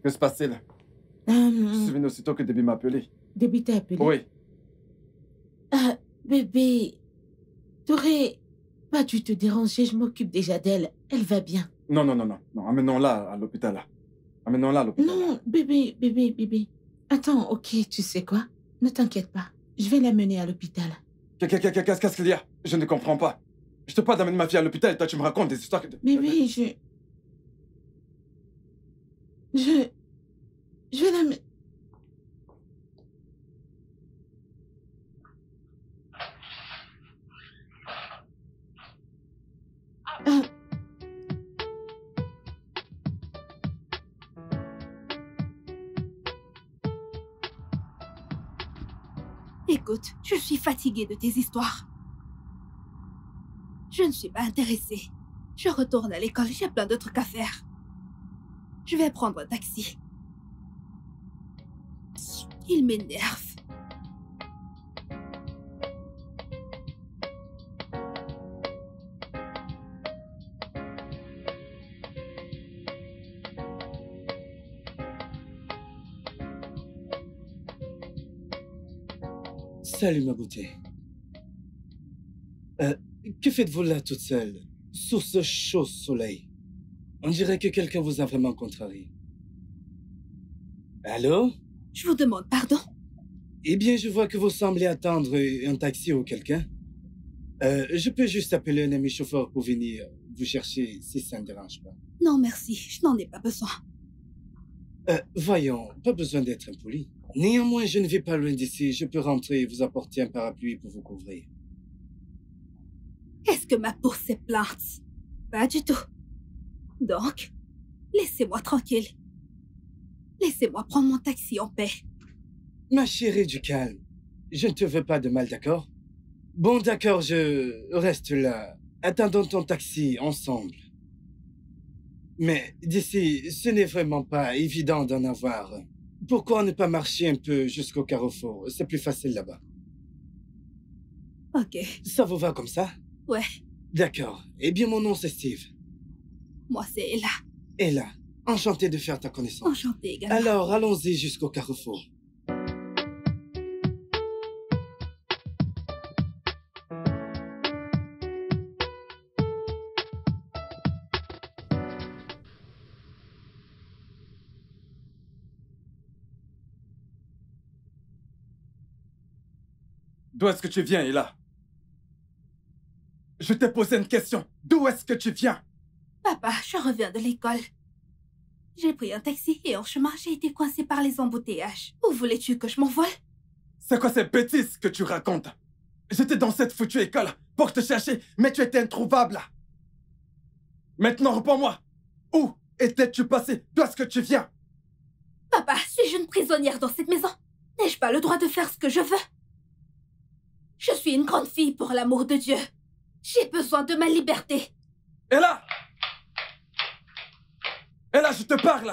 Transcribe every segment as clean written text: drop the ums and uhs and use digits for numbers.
Que se passe-t-il? Je suis venu aussitôt que Debbie m'a appelé. Debbie t'a appelé? Oui. Bébé, t'aurais pas dû te déranger, je m'occupe déjà d'elle. Elle va bien. Non, non, non, non. Non, amenons-la à l'hôpital. Amenons-la à l'hôpital. Non, bébé. Attends, ok, tu sais quoi? Ne t'inquiète pas. Je vais l'amener à l'hôpital. Qu'est-ce qu'il y a? Je ne comprends pas. Je te parle d'amener ma fille à l'hôpital et toi tu me racontes des histoires que... Bébé, je vais l'amener... Écoute, je suis fatiguée de tes histoires. Je ne suis pas intéressée. Je retourne à l'école, j'ai plein de trucs à faire. Je vais prendre un taxi. Il m'énerve. Salut ma beauté. Que faites-vous là toute seule, sous ce chaud soleil? On dirait que quelqu'un vous a vraiment contrarié. Allô? Je vous demande pardon. Eh bien, je vois que vous semblez attendre un taxi ou quelqu'un. Je peux juste appeler un ami chauffeur pour venir vous chercher si ça ne dérange pas. Non, merci, je n'en ai pas besoin. Voyons, pas besoin d'être impoli. Néanmoins, je ne vais pas loin d'ici. Je peux rentrer et vous apporter un parapluie pour vous couvrir. Est-ce que ma peau s'est plainte? Pas du tout. Donc, laissez-moi tranquille. Laissez-moi prendre mon taxi en paix. Ma chérie, du calme. Je ne te veux pas de mal, d'accord? Bon, d'accord, je reste là. Attendons ton taxi ensemble. Mais d'ici, ce n'est vraiment pas évident d'en avoir. Pourquoi ne pas marcher un peu jusqu'au carrefour? C'est plus facile là-bas. Ok. Ça vous va comme ça? Ouais. D'accord. Eh bien, mon nom, c'est Steve. Moi, c'est Ella. Ella, enchanté de faire ta connaissance. Enchantée également. Alors, allons-y jusqu'au carrefour. D'où est-ce que tu viens, Ella? Je t'ai posé une question. D'où est-ce que tu viens? Papa, je reviens de l'école. J'ai pris un taxi et en chemin, j'ai été coincée par les embouteillages. Où voulais-tu que je m'envole? C'est quoi ces bêtises que tu racontes? J'étais dans cette foutue école pour te chercher, mais tu étais introuvable. Maintenant, réponds-moi. Où étais-tu passé? D'où est-ce que tu viens? Papa, suis-je une prisonnière dans cette maison? N'ai-je pas le droit de faire ce que je veux? Je suis une grande fille, pour l'amour de Dieu. J'ai besoin de ma liberté. Ella! Ella, je te parle!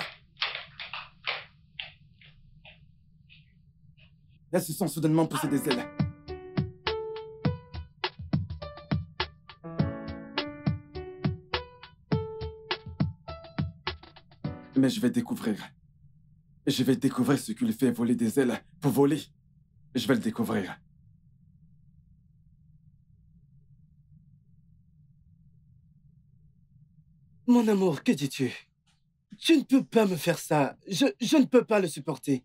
Elles se sont soudainement poussées des ailes. Mais je vais découvrir. Je vais découvrir ce qui lui fait voler des ailes pour voler. Je vais le découvrir. Mon amour, que dis-tu? Tu ne peux pas me faire ça. Je ne peux pas le supporter.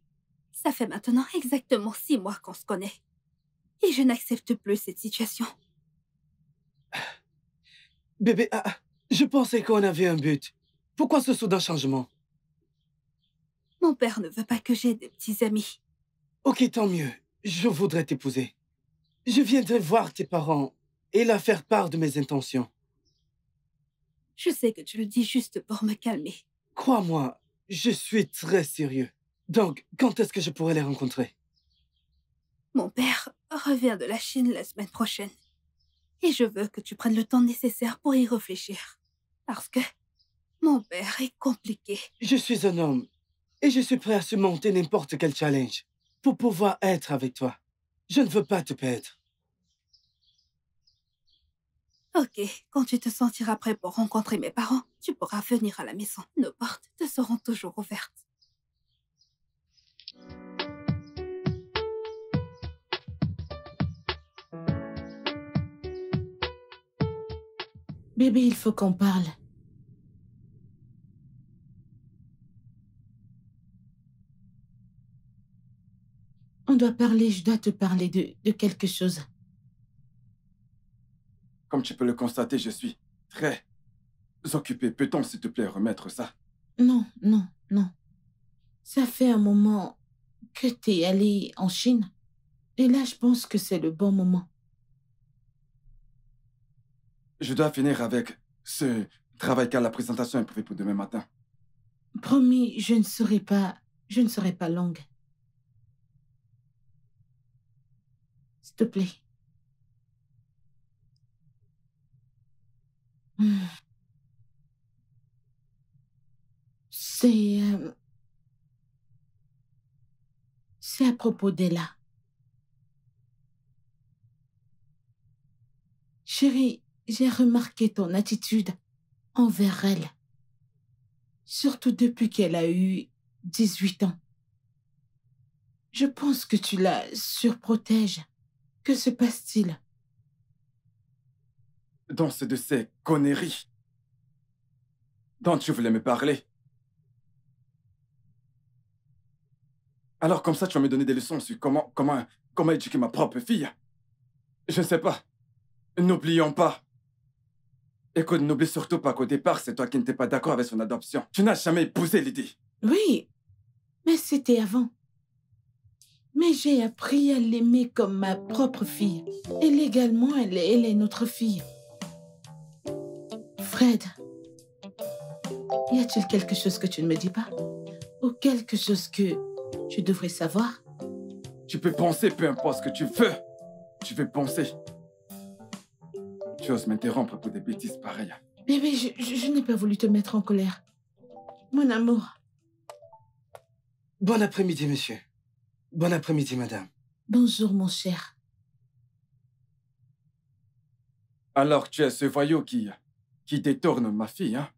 Ça fait maintenant exactement 6 mois qu'on se connaît. Et je n'accepte plus cette situation. Bébé, je pensais qu'on avait un but. Pourquoi ce soudain changement? Mon père ne veut pas que j'aie de petits amis. Ok, tant mieux. Je voudrais t'épouser. Je viendrai voir tes parents et leur faire part de mes intentions. Je sais que tu le dis juste pour me calmer. Crois-moi, je suis très sérieux. Donc, quand est-ce que je pourrais les rencontrer? Mon père revient de la Chine la semaine prochaine. Et je veux que tu prennes le temps nécessaire pour y réfléchir. Parce que mon père est compliqué. Je suis un homme et je suis prêt à surmonter n'importe quel challenge pour pouvoir être avec toi. Je ne veux pas te perdre. Ok, quand tu te sentiras prêt pour rencontrer mes parents, tu pourras venir à la maison. Nos portes te seront toujours ouvertes. Bébé, il faut qu'on parle. On doit parler, je dois te parler de quelque chose. Comme tu peux le constater, je suis très occupé. Peut-on, s'il te plaît, remettre ça? Non, non, non. Ça fait un moment que t'es allé en Chine. Et là, je pense que c'est le bon moment. Je dois finir avec ce travail car la présentation est prévue pour demain matin. Promis, je ne serai pas longue. S'il te plaît. Hmm. C'est à propos d'Ella. Chérie, j'ai remarqué ton attitude envers elle. Surtout depuis qu'elle a eu 18 ans. Je pense que tu la surprotèges. Que se passe-t-il? Dans ce de ces conneries dont tu voulais me parler. Alors comme ça, tu vas me donner des leçons sur comment éduquer ma propre fille. Je ne sais pas. N'oublions pas. Écoute, n'oublie surtout pas qu'au départ, c'est toi qui n'étais pas d'accord avec son adoption. Tu n'as jamais épousé l'idée. Oui, mais c'était avant. Mais j'ai appris à l'aimer comme ma propre fille. Et légalement, elle est notre fille. Fred, y a-t-il quelque chose que tu ne me dis pas? Ou quelque chose que je devrais savoir? Tu peux penser peu importe ce que tu veux. Tu veux penser. Tu oses m'interrompre pour des bêtises pareilles. Bébé, je n'ai pas voulu te mettre en colère. Mon amour. Bon après-midi, monsieur. Bon après-midi, madame. Bonjour, mon cher. Alors tu es ce voyou qui détourne ma fille, hein?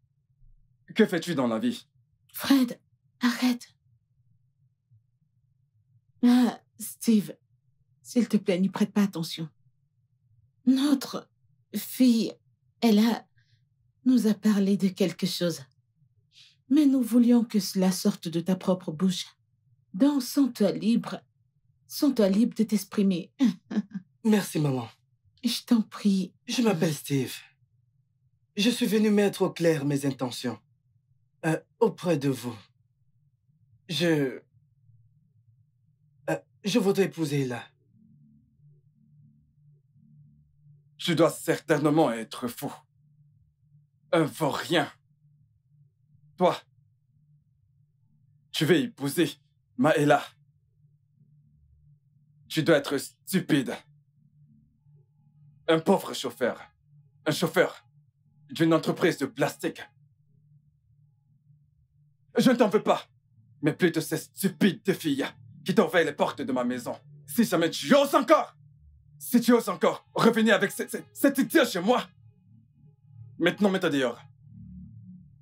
Que fais-tu dans la vie? Fred, arrête. Ah, Steve, s'il te plaît, n'y prête pas attention. Notre fille, nous a parlé de quelque chose. Mais nous voulions que cela sorte de ta propre bouche. Donc, sens-toi libre de t'exprimer. Merci, maman. Je t'en prie. Je m'appelle Steve. Je suis venu mettre au clair mes intentions. Auprès de vous. Je voudrais épouser là. Tu dois certainement être fou. Un vaurien. Toi, tu veux épouser Maëla. Tu dois être stupide. Un pauvre chauffeur. Un chauffeur d'une entreprise de plastique. Je ne t'en veux pas, mais plutôt ces stupides filles qui t'envahissent les portes de ma maison. Si jamais tu oses encore, revenir avec cette idée chez moi. Maintenant, mets-toi dehors.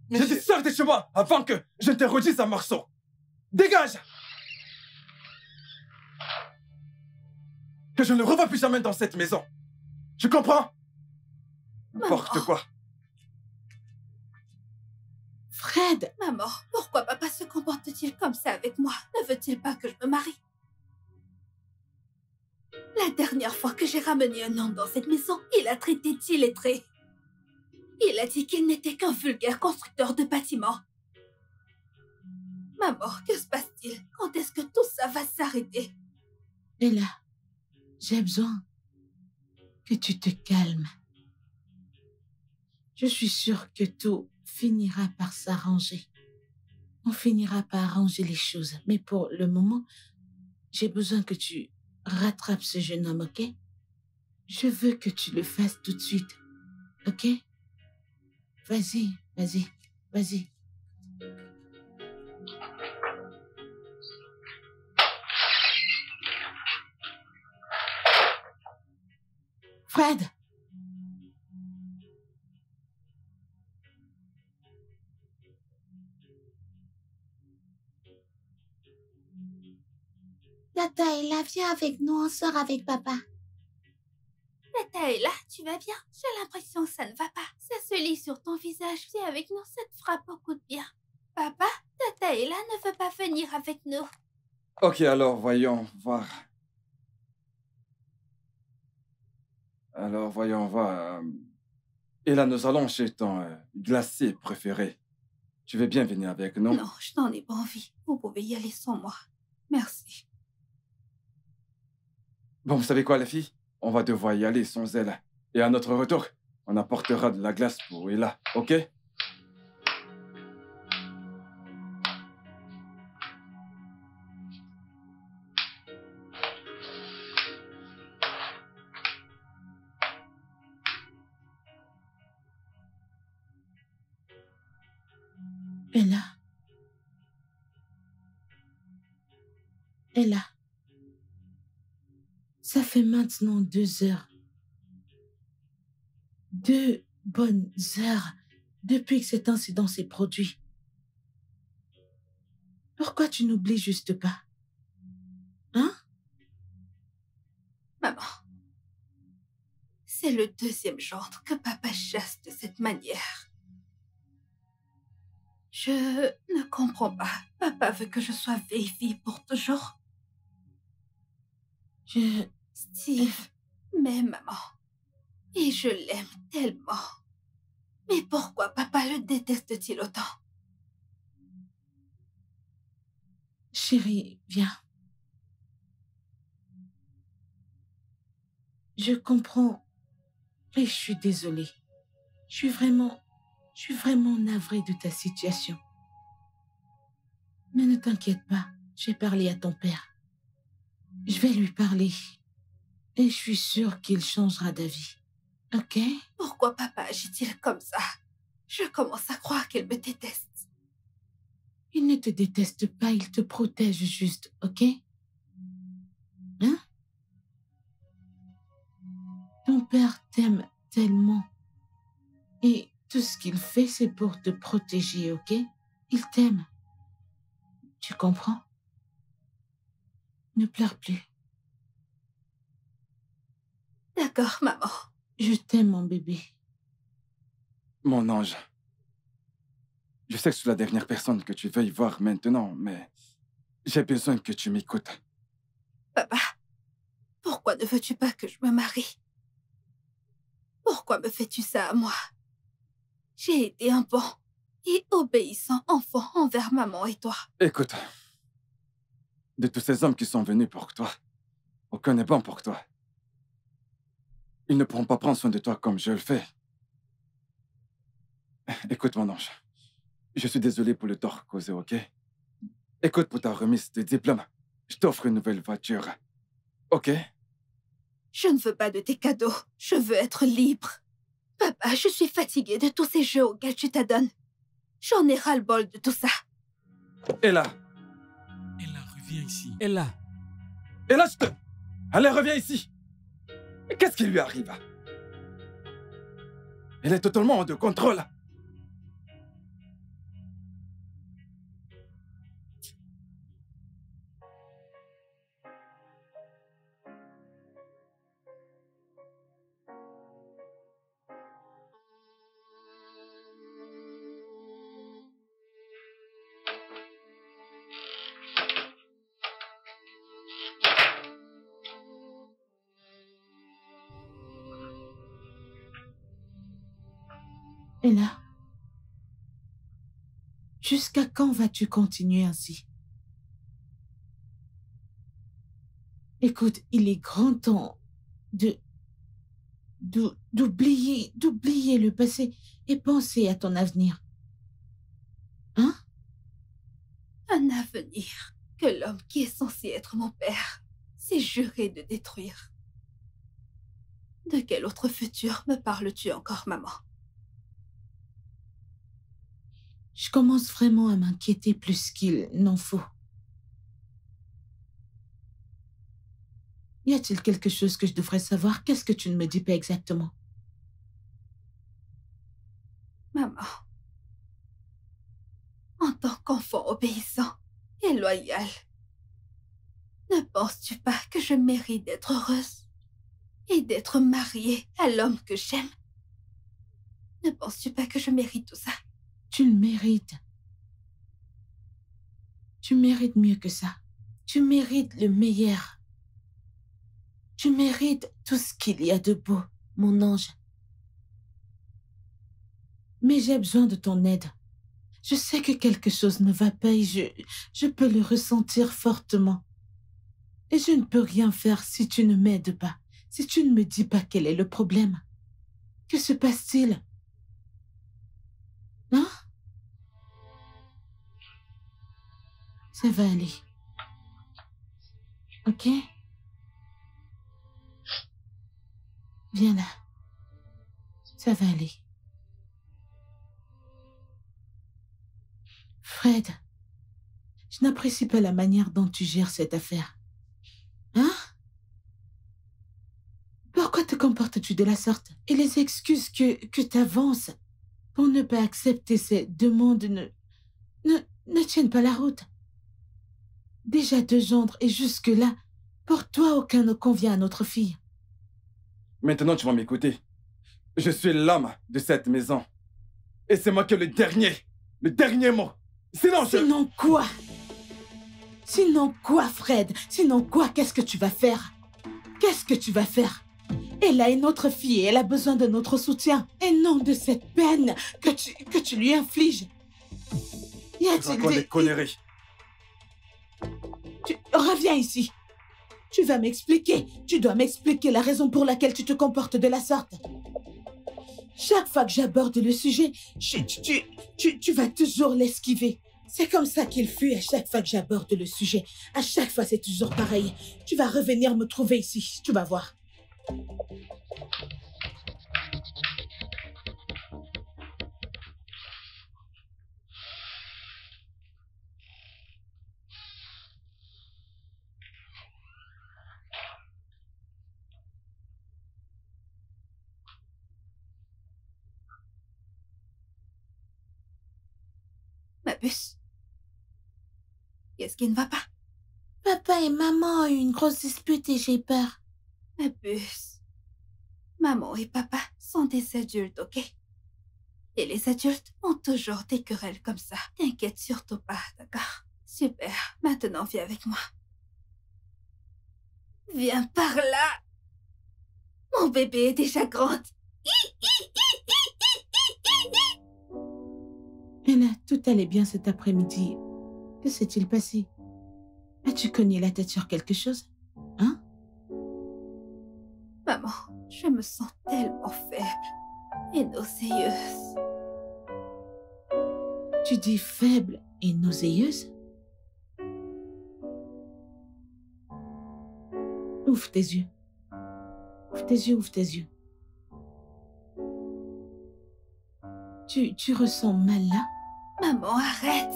Mais Je dis sors de chez moi avant que je ne te redise un morceau. Dégage! Que je ne revois plus jamais dans cette maison. Tu comprends? N'importe quoi. Fred! Maman, pourquoi papa se comporte-t-il comme ça avec moi? Ne veut-il pas que je me marie? La dernière fois que j'ai ramené un homme dans cette maison, il a traité d'illettré. Il a dit qu'il n'était qu'un vulgaire constructeur de bâtiments. Maman, que se passe-t-il? Quand est-ce que tout ça va s'arrêter? Ella, j'ai besoin que tu te calmes. Je suis sûre que tout finira par s'arranger. On finira par arranger les choses. Mais pour le moment, j'ai besoin que tu rattrapes ce jeune homme, ok? Je veux que tu le fasses tout de suite, ok? Vas-y, vas-y, vas-y. Fred! Tata Ella, viens avec nous, on sort avec papa. Tata est là, tu vas bien? J'ai l'impression que ça ne va pas. Ça se lit sur ton visage. Viens avec nous, ça te fera beaucoup de bien. Papa, Tata est là, ne veut pas venir avec nous. Ok, alors voyons voir. Alors voyons voir. Et là, nous allons chez ton glacier préféré. Tu veux bien venir avec nous? Non, je n'en ai pas envie. Vous pouvez y aller sans moi. Merci. Bon, vous savez quoi, les filles? On va devoir y aller sans elle. Et à notre retour, on apportera de la glace pour Ella, ok? Ella. Ella. Ça fait maintenant 2 heures. 2 bonnes heures depuis que cet incident s'est produit. Pourquoi tu n'oublies juste pas? Hein? Maman, c'est le 2e gendre que papa chasse de cette manière. Je ne comprends pas. Papa veut que je sois vieille fille pour toujours. Steve m'aime, maman. Et je l'aime tellement. Mais pourquoi papa le déteste-t-il autant? Chérie, viens. Je comprends et je suis désolée. Je suis vraiment navrée de ta situation. Mais ne t'inquiète pas, j'ai parlé à ton père. Je vais lui parler. Et je suis sûre qu'il changera d'avis. Ok? Pourquoi papa agit-il comme ça? Je commence à croire qu'il me déteste. Il ne te déteste pas, il te protège juste, ok? Hein? Ton père t'aime tellement. Et tout ce qu'il fait, c'est pour te protéger, ok? Il t'aime. Tu comprends? Ne pleure plus. D'accord, maman. Je t'aime, mon bébé. Mon ange. Je sais que je suis la dernière personne que tu veuilles voir maintenant, mais j'ai besoin que tu m'écoutes. Papa, pourquoi ne veux-tu pas que je me marie? Pourquoi me fais-tu ça à moi? J'ai été un bon et obéissant enfant envers maman et toi. Écoute, de tous ces hommes qui sont venus pour toi, aucun n'est bon pour toi. Ils ne pourront pas prendre soin de toi comme je le fais. Écoute, mon ange, je suis désolé pour le tort causé, ok? Écoute, pour ta remise de diplôme, je t'offre une nouvelle voiture, ok? Je ne veux pas de tes cadeaux. Je veux être libre. Papa, je suis fatiguée de tous ces jeux auxquels tu t'adonnes. J'en ai ras-le-bol de tout ça. Ella! Ella, reviens ici. Ella! Ella, je te... Allez, reviens ici! Qu'est-ce qui lui arrive? Elle est totalement hors de contrôle. Ella, jusqu'à quand vas-tu continuer ainsi? Écoute, il est grand temps d'oublier le passé et penser à ton avenir. Hein? Un avenir que l'homme qui est censé être mon père s'est juré de détruire. De quel autre futur me parles-tu encore, maman? Je commence vraiment à m'inquiéter plus qu'il n'en faut. Y a-t-il quelque chose que je devrais savoir? Qu'est-ce que tu ne me dis pas exactement? Maman, en tant qu'enfant obéissant et loyal, ne penses-tu pas que je mérite d'être heureuse et d'être mariée à l'homme que j'aime. Ne penses-tu pas que je mérite tout ça? Tu le mérites. Tu mérites mieux que ça. Tu mérites le meilleur. Tu mérites tout ce qu'il y a de beau, mon ange. Mais j'ai besoin de ton aide. Je sais que quelque chose ne va pas et je peux le ressentir fortement. Et je ne peux rien faire si tu ne m'aides pas, si tu ne me dis pas quel est le problème. Que se passe-t-il? Hein? Ça va aller. Ok? Viens là. Ça va aller. Fred, je n'apprécie pas la manière dont tu gères cette affaire. Hein? Pourquoi te comportes-tu de la sorte? Et les excuses que tu avances pour ne pas accepter ces demandes ne tiennent pas la route. Déjà 2 gendres et jusque-là, pour toi, aucun ne convient à notre fille. Maintenant, tu vas m'écouter. Je suis l'homme de cette maison. Et c'est moi qui ai le dernier mot. Sinon quoi? Sinon quoi, Fred? Sinon quoi? Qu'est-ce que tu vas faire? Qu'est-ce que tu vas faire? Elle est notre fille et elle a besoin de notre soutien. Et non de cette peine que tu lui infliges. Tu racontes des conneries. Reviens ici. Tu vas m'expliquer. Tu dois m'expliquer la raison pour laquelle tu te comportes de la sorte. Chaque fois que j'aborde le sujet, tu vas toujours l'esquiver. C'est comme ça qu'il fuit à chaque fois que j'aborde le sujet. À chaque fois, c'est toujours pareil. Tu vas revenir me trouver ici. Tu vas voir. Ma puce. Qu'est-ce qui ne va pas? Papa et maman ont eu une grosse dispute et j'ai peur. Ma puce. Maman et papa sont des adultes, ok? Et les adultes ont toujours des querelles comme ça. T'inquiète surtout pas, d'accord? Super. Maintenant, viens avec moi. Viens par là. Mon bébé est déjà grande. Anna, tout allait bien cet après-midi. Que s'est-il passé? As-tu cogné la tête sur quelque chose? Hein? Maman, je me sens tellement faible et nauséeuse. Tu dis faible et nauséeuse? Ouvre tes yeux. Ouvre tes yeux, ouvre tes yeux. Tu ressens mal là? Maman, arrête!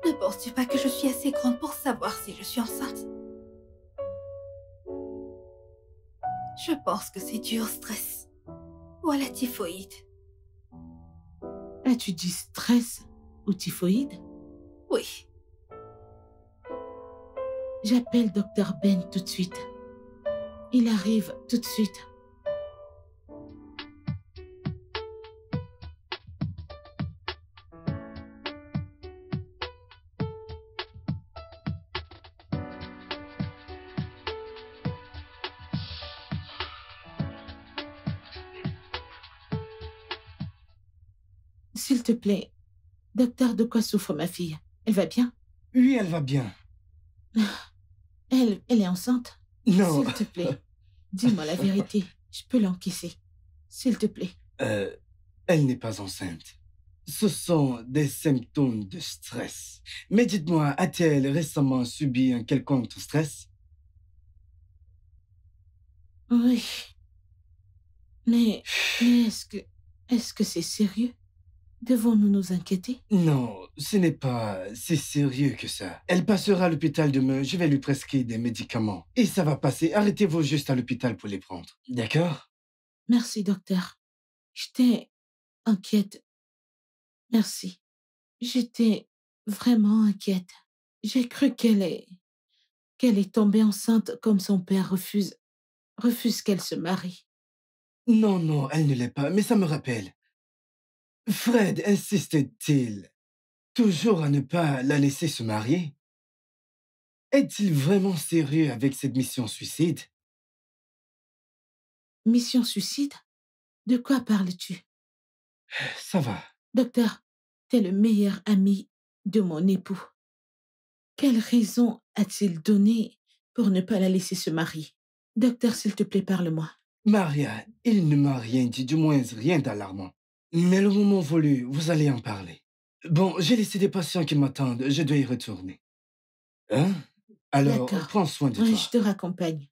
Ne penses-tu pas que je suis assez grande pour savoir si je suis enceinte? Je pense que c'est dû au stress ou à la typhoïde. As-tu dit stress ou typhoïde? Oui. J'appelle Dr Ben tout de suite. Il arrive tout de suite. S'il te plaît, docteur, de quoi souffre ma fille? Elle va bien? Oui, elle va bien. Elle est enceinte? Non. S'il te plaît, dis-moi la vérité. Je peux l'encaisser. S'il te plaît. Elle n'est pas enceinte. Ce sont des symptômes de stress. Mais dites-moi, a-t-elle récemment subi un quelconque stress? Oui. Mais est-ce que c'est sérieux? Devons-nous nous inquiéter? Non, ce n'est pas si sérieux que ça. Elle passera à l'hôpital demain, je vais lui prescrire des médicaments. Et ça va passer, arrêtez-vous juste à l'hôpital pour les prendre. D'accord? Merci, docteur. J'étais inquiète. Merci. J'étais vraiment inquiète. J'ai cru qu'elle est tombée enceinte comme son père refuse. refuse qu'elle se marie. Non, non, elle ne l'est pas, mais ça me rappelle. Fred insiste-t-il toujours à ne pas la laisser se marier? Est-il vraiment sérieux avec cette mission suicide? Mission suicide? De quoi parles-tu? Ça va. Docteur, t'es le meilleur ami de mon époux. Quelle raison a-t-il donné pour ne pas la laisser se marier? Docteur, s'il te plaît, parle-moi. Maria, il ne m'a rien dit, du moins rien d'alarmant. Mais le moment voulu, vous allez en parler. Bon, j'ai laissé des patients qui m'attendent, je dois y retourner. Hein? Alors, D'accord. prends soin de Oui, toi. je te raccompagne.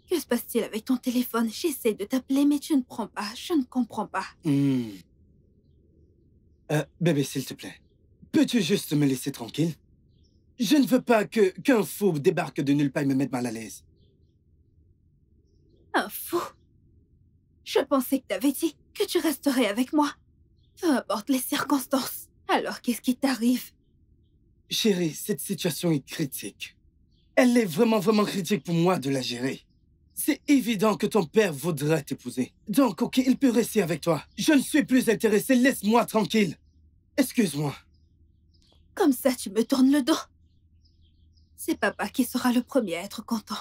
Que se passe-t-il avec ton téléphone? J'essaie de t'appeler, mais tu ne prends pas. Je ne comprends pas. Bébé, s'il te plaît, peux-tu juste me laisser tranquille? Je ne veux pas qu'un fou débarque de nulle part et me mette mal à l'aise. Un fou? Je pensais que t'avais dit que tu resterais avec moi. Peu importe les circonstances. Alors, qu'est-ce qui t'arrive? Chérie, cette situation est critique. Elle est vraiment, vraiment critique pour moi de la gérer. C'est évident que ton père voudra t'épouser. Donc, ok, il peut rester avec toi. Je ne suis plus intéressé, laisse-moi tranquille. Excuse-moi. Comme ça, tu me tournes le dos. C'est papa qui sera le premier à être content.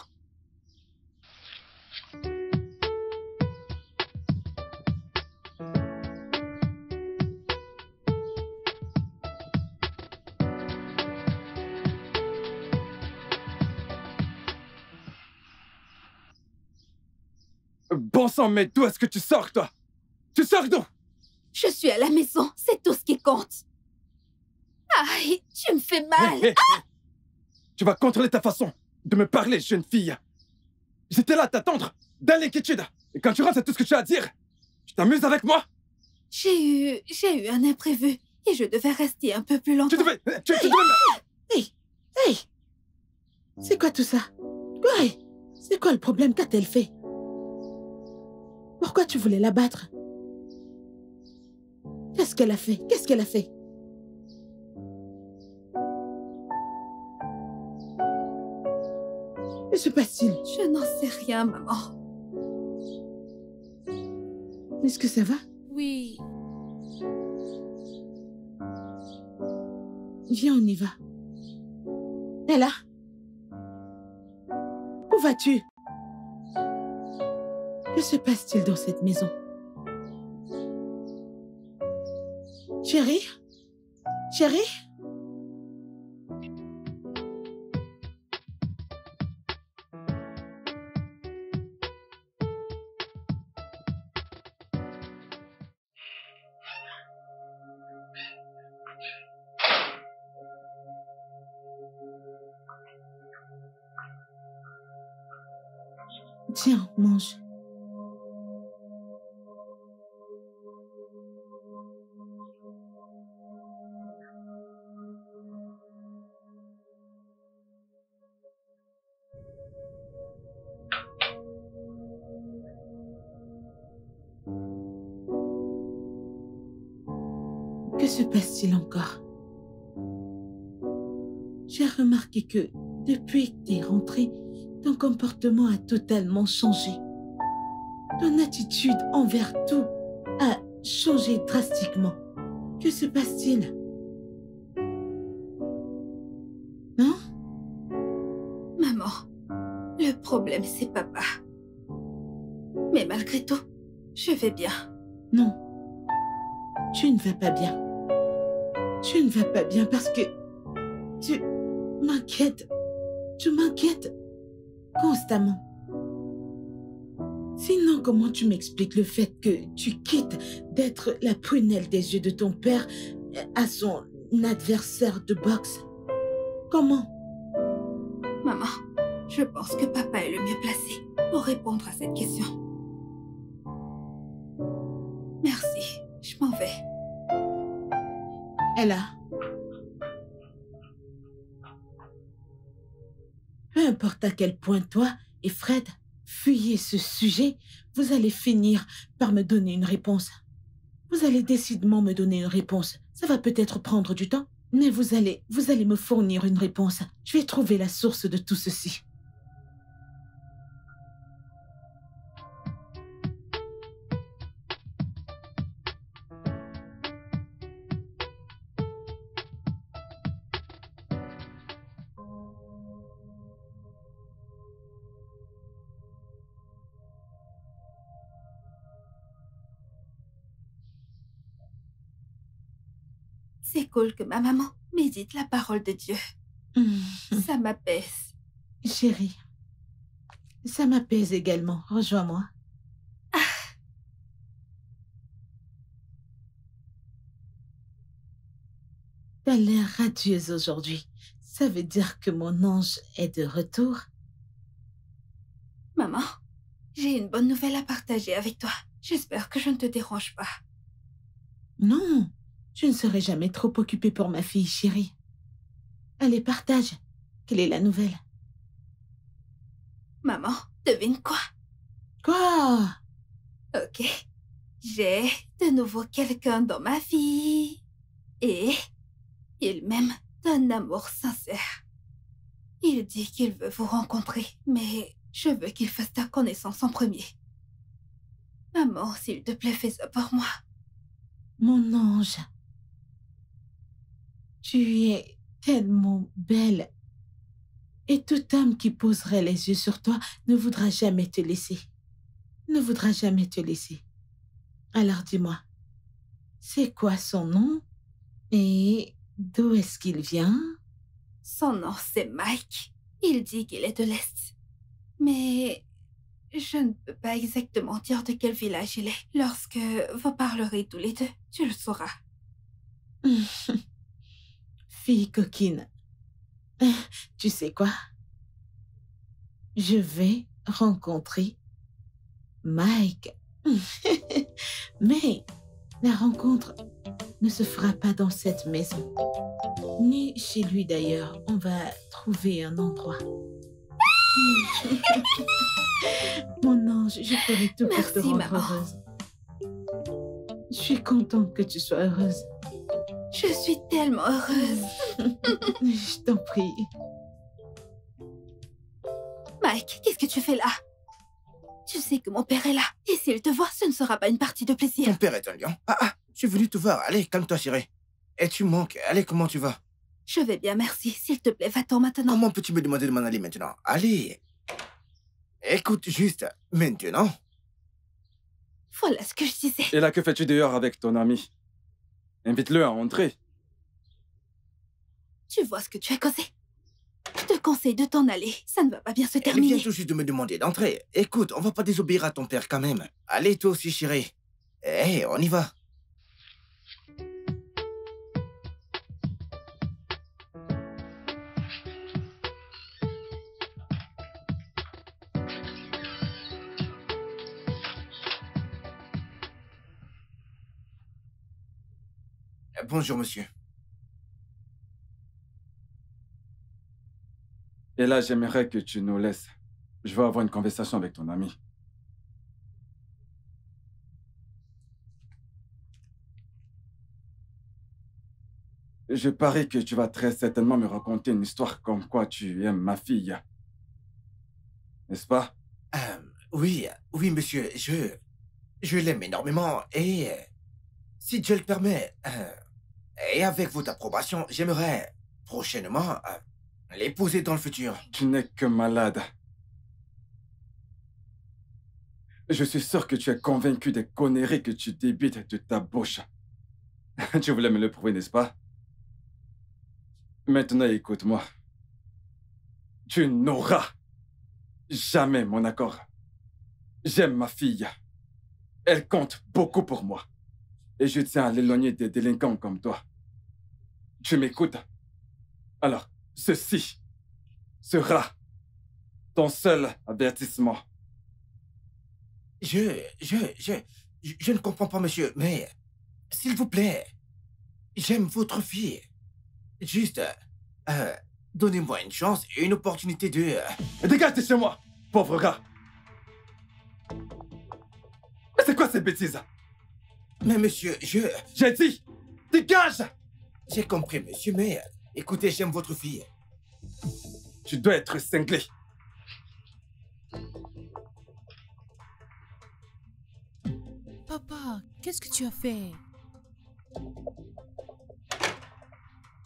Bon sang, mais d'où est-ce que tu sors, toi? Tu sors d'où? Je suis à la maison, c'est tout ce qui compte. Aïe, tu me fais mal. Hé, hé, hé. Tu vas contrôler ta façon de me parler, jeune fille. J'étais là à t'attendre, dans l'inquiétude. Et quand tu rentres, c'est tout ce que tu as à dire. Tu t'amuses avec moi? J'ai eu un imprévu et je devais rester un peu plus longtemps. Tu devais... Hey! Hey! C'est quoi tout ça? Ouais! C'est quoi le problème? Qu'a-t-elle fait? Pourquoi tu voulais la battre? Qu'est-ce qu'elle a fait? Qu'est-ce qu'elle a fait? Que se passe-t-il? Je n'en sais rien, maman. Est-ce que ça va? Oui. Viens, on y va. Ella? Où vas-tu? Que se passe-t-il dans cette maison? Chérie? Chérie? Tiens, mange. Que se passe-t-il encore? J'ai remarqué que depuis que tu es rentrée, ton comportement a totalement changé. Ton attitude envers tout a changé drastiquement. Que se passe-t-il? Non? Maman, le problème c'est papa. Mais malgré tout, je vais bien. Non. Tu ne vas pas bien. Tu ne vas pas bien parce que tu m'inquiètes. Tu m'inquiètes constamment. Sinon, comment tu m'expliques le fait que tu quittes d'être la prunelle des yeux de ton père à son adversaire de boxe? Comment? Maman, je pense que papa est le mieux placé pour répondre à cette question. Merci, je m'en vais. Ella. Peu importe à quel point toi et Fred fuyez ce sujet, vous allez finir par me donner une réponse. Vous allez décidément me donner une réponse. Ça va peut-être prendre du temps, mais vous allez me fournir une réponse. Je vais trouver la source de tout ceci. C'est cool que ma maman médite la parole de Dieu. Ça m'apaise. Chérie, ça m'apaise également. Rejoins-moi. T'as l'air radieuse aujourd'hui. Ça veut dire que mon ange est de retour? Maman, j'ai une bonne nouvelle à partager avec toi. J'espère que je ne te dérange pas. Non, je ne serai jamais trop occupée pour ma fille chérie. Allez, partage. Quelle est la nouvelle? Maman, devine quoi? Quoi? Ok. J'ai de nouveau quelqu'un dans ma vie. Et il m'aime d'un amour sincère. Il dit qu'il veut vous rencontrer, mais je veux qu'il fasse ta connaissance en premier. Maman, s'il te plaît, fais ça pour moi. Mon ange, tu es tellement belle. Et toute âme qui poserait les yeux sur toi ne voudra jamais te laisser. Ne voudra jamais te laisser. Alors dis-moi, c'est quoi son nom? Et d'où est-ce qu'il vient? Son nom, c'est Mike. Il dit qu'il est de l'Est. Mais je ne peux pas exactement dire de quel village il est. Lorsque vous parlerez tous les deux, tu le sauras. Fille coquine, tu sais quoi? Je vais rencontrer Mike. Mais la rencontre ne se fera pas dans cette maison. Ni chez lui d'ailleurs. On va trouver un endroit. Mon ange, je ferai tout pour te rendre maman. heureuse. Je suis contente que tu sois heureuse. Je suis tellement heureuse. Je t'en prie. Mike, qu'est-ce que tu fais là? Tu sais que mon père est là. Et s'il te voit, ce ne sera pas une partie de plaisir. Ton père est un lion. Je suis venu te voir. Allez, calme-toi, chérie. Et tu manques. Allez, comment tu vas? Je vais bien, merci. S'il te plaît, va-t'en maintenant. Comment peux-tu me demander de m'en aller maintenant? Allez. Écoute juste, maintenant. Voilà ce que je disais. Et là, que fais-tu dehors avec ton ami? Invite-le à entrer. Tu vois ce que tu as causé? Je te conseille de t'en aller. Ça ne va pas bien se Elle terminer. vient tout juste de me demander d'entrer. Écoute, on va pas désobéir à ton père quand même. Allez, toi aussi, chérie. Hé, on y va. Bonjour, monsieur. Et là, j'aimerais que tu nous laisses. Je veux avoir une conversation avec ton ami. Je parie que tu vas très certainement me raconter une histoire comme quoi tu aimes ma fille. N'est-ce pas? Oui, monsieur, je l'aime énormément et si Dieu le permet, et avec votre approbation, j'aimerais prochainement l'épouser dans le futur. Tu n'es que malade. Je suis sûr que tu es convaincu des conneries que tu débites de ta bouche. Tu voulais me le prouver, n'est-ce pas? Maintenant, écoute-moi. Tu n'auras jamais mon accord. J'aime ma fille. Elle compte beaucoup pour moi. Et je tiens à l'éloigner des délinquants comme toi. Tu m'écoutes? Alors, ceci sera ton seul avertissement. Je ne comprends pas, monsieur, mais s'il vous plaît, j'aime votre fille. Juste, donnez-moi une chance et une opportunité de... Dégage de chez moi, pauvre rat. quoi ces bêtises? Mais monsieur, J'ai dit, dégage! j'ai compris, monsieur, mais écoutez, j'aime votre fille. Tu dois être cinglé. Papa, qu'est-ce que tu as fait?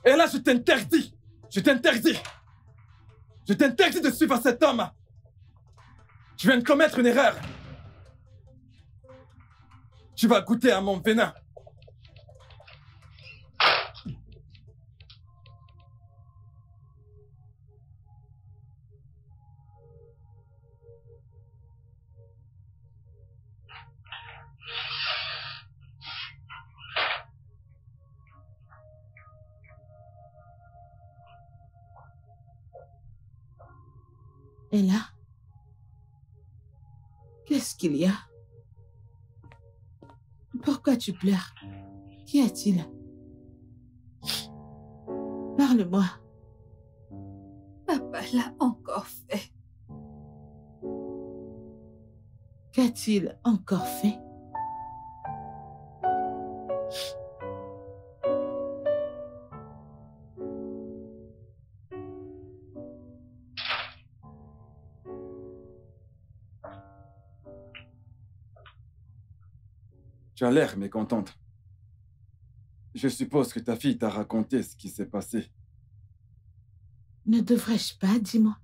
Et là, je t'interdis! Je t'interdis! Je t'interdis de suivre cet homme! Tu viens de commettre une erreur! Tu vas goûter à mon venin! Et là, qu'est-ce qu'il y a? Pourquoi tu pleures? Qu'y a-t-il? Parle-moi. Papa l'a encore fait. Qu'a-t-il encore fait? Tu as l'air mécontente. Je suppose que ta fille t'a raconté ce qui s'est passé. Ne devrais-je pas, dis-moi?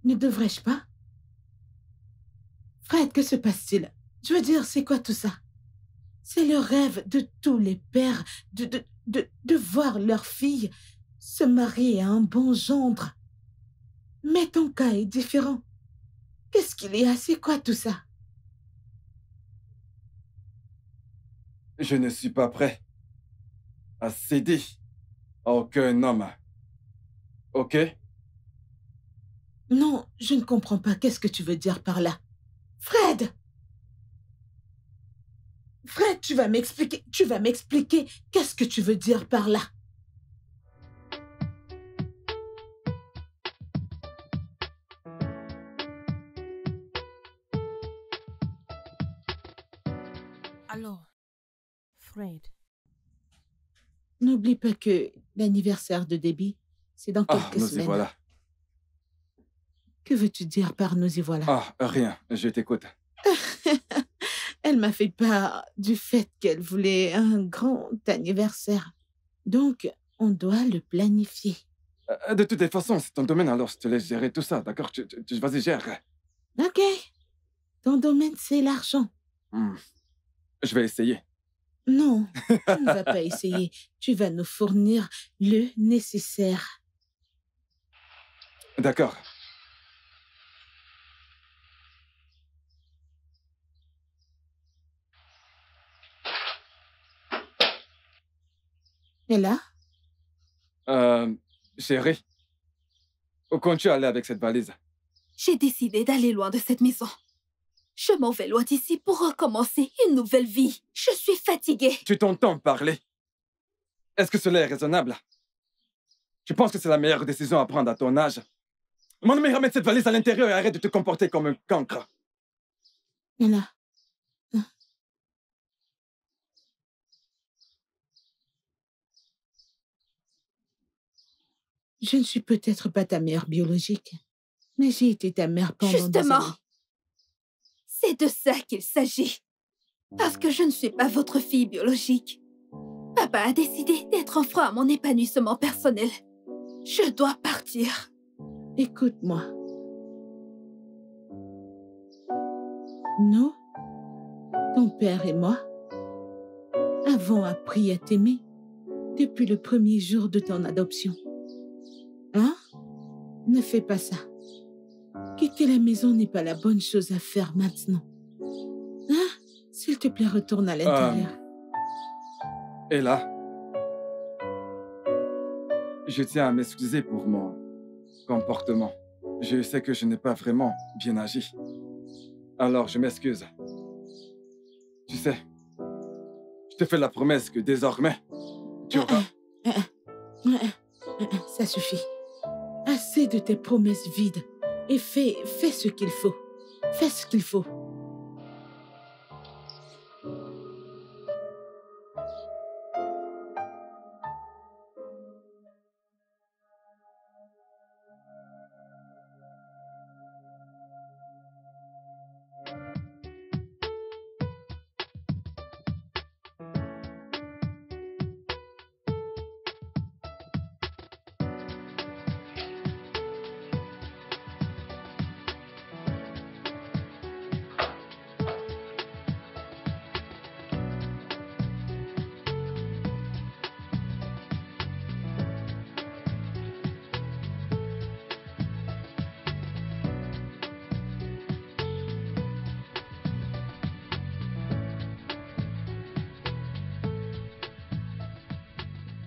Ne devrais-je pas? Fred, que se passe-t-il? Je veux dire, c'est quoi tout ça? C'est le rêve de tous les pères de voir leur fille se marier à un bon gendre. Mais ton cas est différent. Qu'est-ce qu'il y a? C'est quoi tout ça? Je ne suis pas prêt à céder à aucun homme. Ok? Non, je ne comprends pas. Qu'est-ce que tu veux dire par là? Fred! Fred, tu vas m'expliquer. Qu'est-ce que tu veux dire par là? Alors, Fred, N'oublie pas que l'anniversaire de Debbie, c'est dans Ah, quelques nous y semaines. voilà. Que veux-tu dire par nous y voilà? Ah, rien, je t'écoute. Elle m'a fait part du fait qu'elle voulait un grand anniversaire. Donc, on doit le planifier. De toutes les façons, c'est ton domaine, alors je te laisse gérer tout ça, d'accord? Vas-y, gère. Ok. Ton domaine, c'est l'argent. Je vais essayer. Non, tu ne vas pas essayer. Tu vas nous fournir le nécessaire. D'accord. Et là? Chérie, où comptes-tu aller avec cette valise? J'ai décidé d'aller loin de cette maison. Je m'en vais loin d'ici pour recommencer une nouvelle vie. Je suis fatiguée. Tu t'entends parler? Est-ce que cela est raisonnable? Tu penses que c'est la meilleure décision à prendre à ton âge? Mon ami, ramène cette valise à l'intérieur et arrête de te comporter comme un cancre. Et là? Je ne suis peut-être pas ta mère biologique, mais j'ai été ta mère pendant des Justement, années. c'est de ça qu'il s'agit. Parce que je ne suis pas votre fille biologique. Papa a décidé d'être un frein à mon épanouissement personnel. Je dois partir. Écoute-moi. Nous, ton père et moi, avons appris à t'aimer depuis le premier jour de ton adoption. Hein? Ne fais pas ça. Quitter la maison n'est pas la bonne chose à faire maintenant. Hein? S'il te plaît, retourne à l'intérieur. Et là, je tiens à m'excuser pour mon comportement. Je sais que je n'ai pas vraiment bien agi. Alors, je m'excuse. Tu sais, je te fais la promesse que désormais, tu auras... Ça suffit. Assez de tes promesses vides. Et fais ce qu'il faut. Fais ce qu'il faut.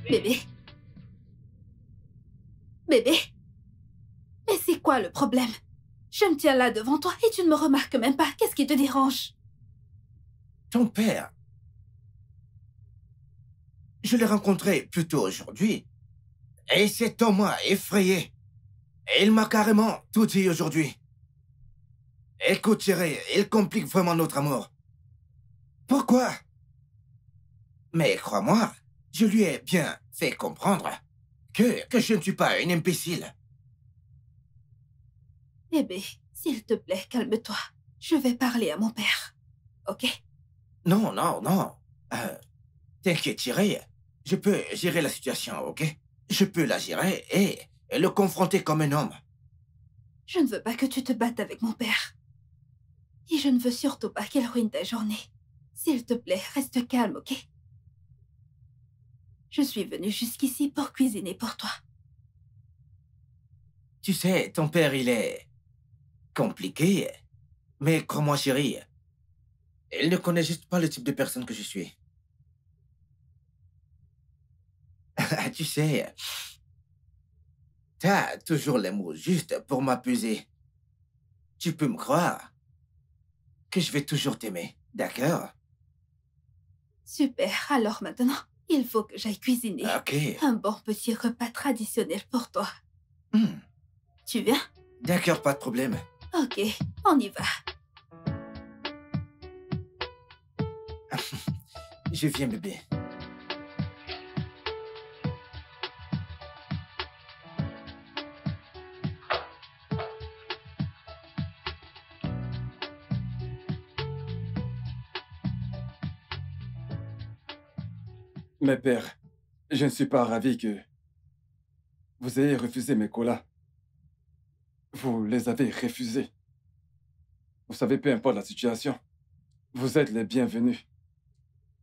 Bébé? Bébé? Et c'est quoi le problème? Je me tiens là devant toi et tu ne me remarques même pas. Qu'est-ce qui te dérange? Ton père. Je l'ai rencontré plus tôt aujourd'hui. Et cet homme m'a effrayé. Et il m'a carrément tout dit aujourd'hui. Écoute, chérie, il complique vraiment notre amour. Pourquoi? Mais crois-moi, je lui ai bien fait comprendre que je ne suis pas une imbécile. Bébé, s'il te plaît, calme-toi. Je vais parler à mon père. Ok? Non, non, non. T'inquiète, chérie. Je peux gérer la situation, ok? Je peux la gérer et le confronter comme un homme. Je ne veux pas que tu te battes avec mon père. Et je ne veux surtout pas qu'il ruine ta journée. S'il te plaît, reste calme, ok? Je suis venue jusqu'ici pour cuisiner pour toi. Tu sais, ton père, il est compliqué. Mais crois-moi, chérie, il ne connaît juste pas le type de personne que je suis. Tu sais, t'as toujours les mots justes pour m'apaiser. Tu peux me croire que je vais toujours t'aimer, d'accord? Super, alors maintenant, il faut que j'aille cuisiner. Ok. Un bon petit repas traditionnel pour toi. Hmm. Tu viens? D'accord, pas de problème. Ok, on y va. Je viens, bébé. Mais père, je ne suis pas ravi que vous ayez refusé mes colas. Vous les avez refusés. Vous savez, peu importe la situation, vous êtes les bienvenus.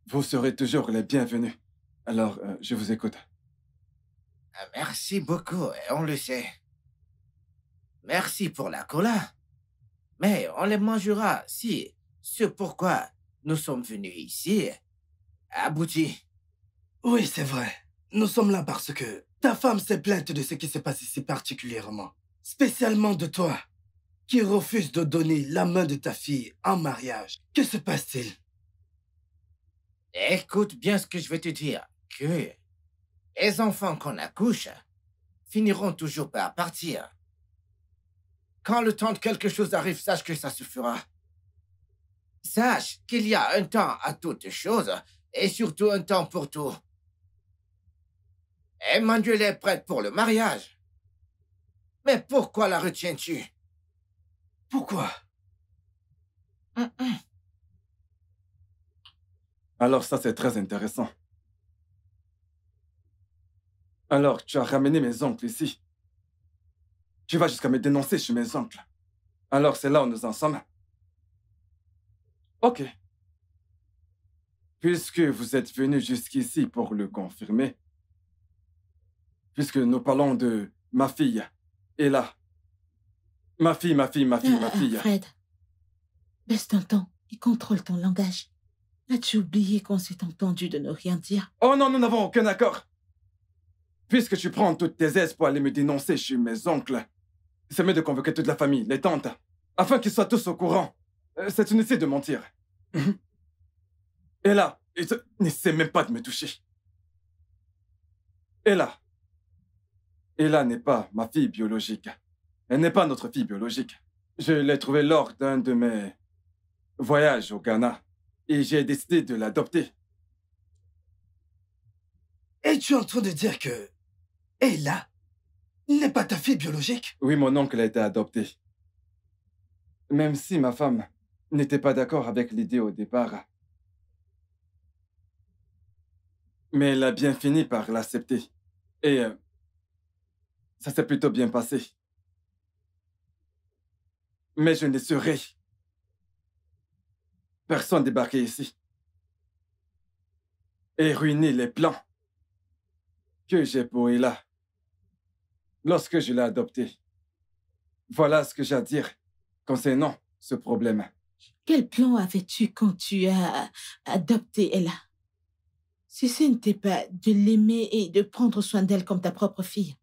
Vous serez toujours les bienvenus. Alors, je vous écoute. Merci beaucoup, on le sait. Merci pour la cola. Mais on les mangera si ce pourquoi nous sommes venus ici aboutit. Oui, c'est vrai. Nous sommes là parce que ta femme s'est plainte de ce qui se passe ici particulièrement. Spécialement de toi, qui refuse de donner la main de ta fille en mariage. Que se passe-t-il? Écoute bien ce que je vais te dire, que les enfants qu'on accouche finiront toujours par partir. Quand le temps de quelque chose arrive, sache que ça se fera. Sache qu'il y a un temps à toute chose et surtout un temps pour tout. Emmanuel est prête pour le mariage. Mais pourquoi la retiens-tu? Pourquoi? Alors ça, c'est très intéressant. Alors, tu as ramené mes oncles ici. Tu vas jusqu'à me dénoncer chez mes oncles. Alors, c'est là où nous en sommes. Ok. Puisque vous êtes venu jusqu'ici pour le confirmer, puisque nous parlons de ma fille, et là, ma fille. Fred, baisse ton ton et contrôle ton langage. As-tu oublié qu'on s'est entendu de ne rien dire? Oh non, nous n'avons aucun accord. Puisque tu prends toutes tes aises pour aller me dénoncer chez mes oncles, c'est mieux de convoquer toute la famille, les tantes, afin qu'ils soient tous au courant. C'est une essai de mentir. Et là, n'essaie même pas de me toucher. Et là n'est pas ma fille biologique. Elle n'est pas notre fille biologique. Je l'ai trouvée lors d'un de mes voyages au Ghana et j'ai décidé de l'adopter. Es-tu en train de dire que Ella n'est pas ta fille biologique? Oui, mon oncle a été adopté. Même si ma femme n'était pas d'accord avec l'idée au départ. Mais elle a bien fini par l'accepter. Et ça s'est plutôt bien passé. Mais je ne laisserai personne débarquer ici et ruiner les plans que j'ai pour Ella lorsque je l'ai adoptée. Voilà ce que j'ai à dire concernant ce problème. Quel plan avais-tu quand tu as adopté Ella? Si ce n'était pas de l'aimer et de prendre soin d'elle comme ta propre fille,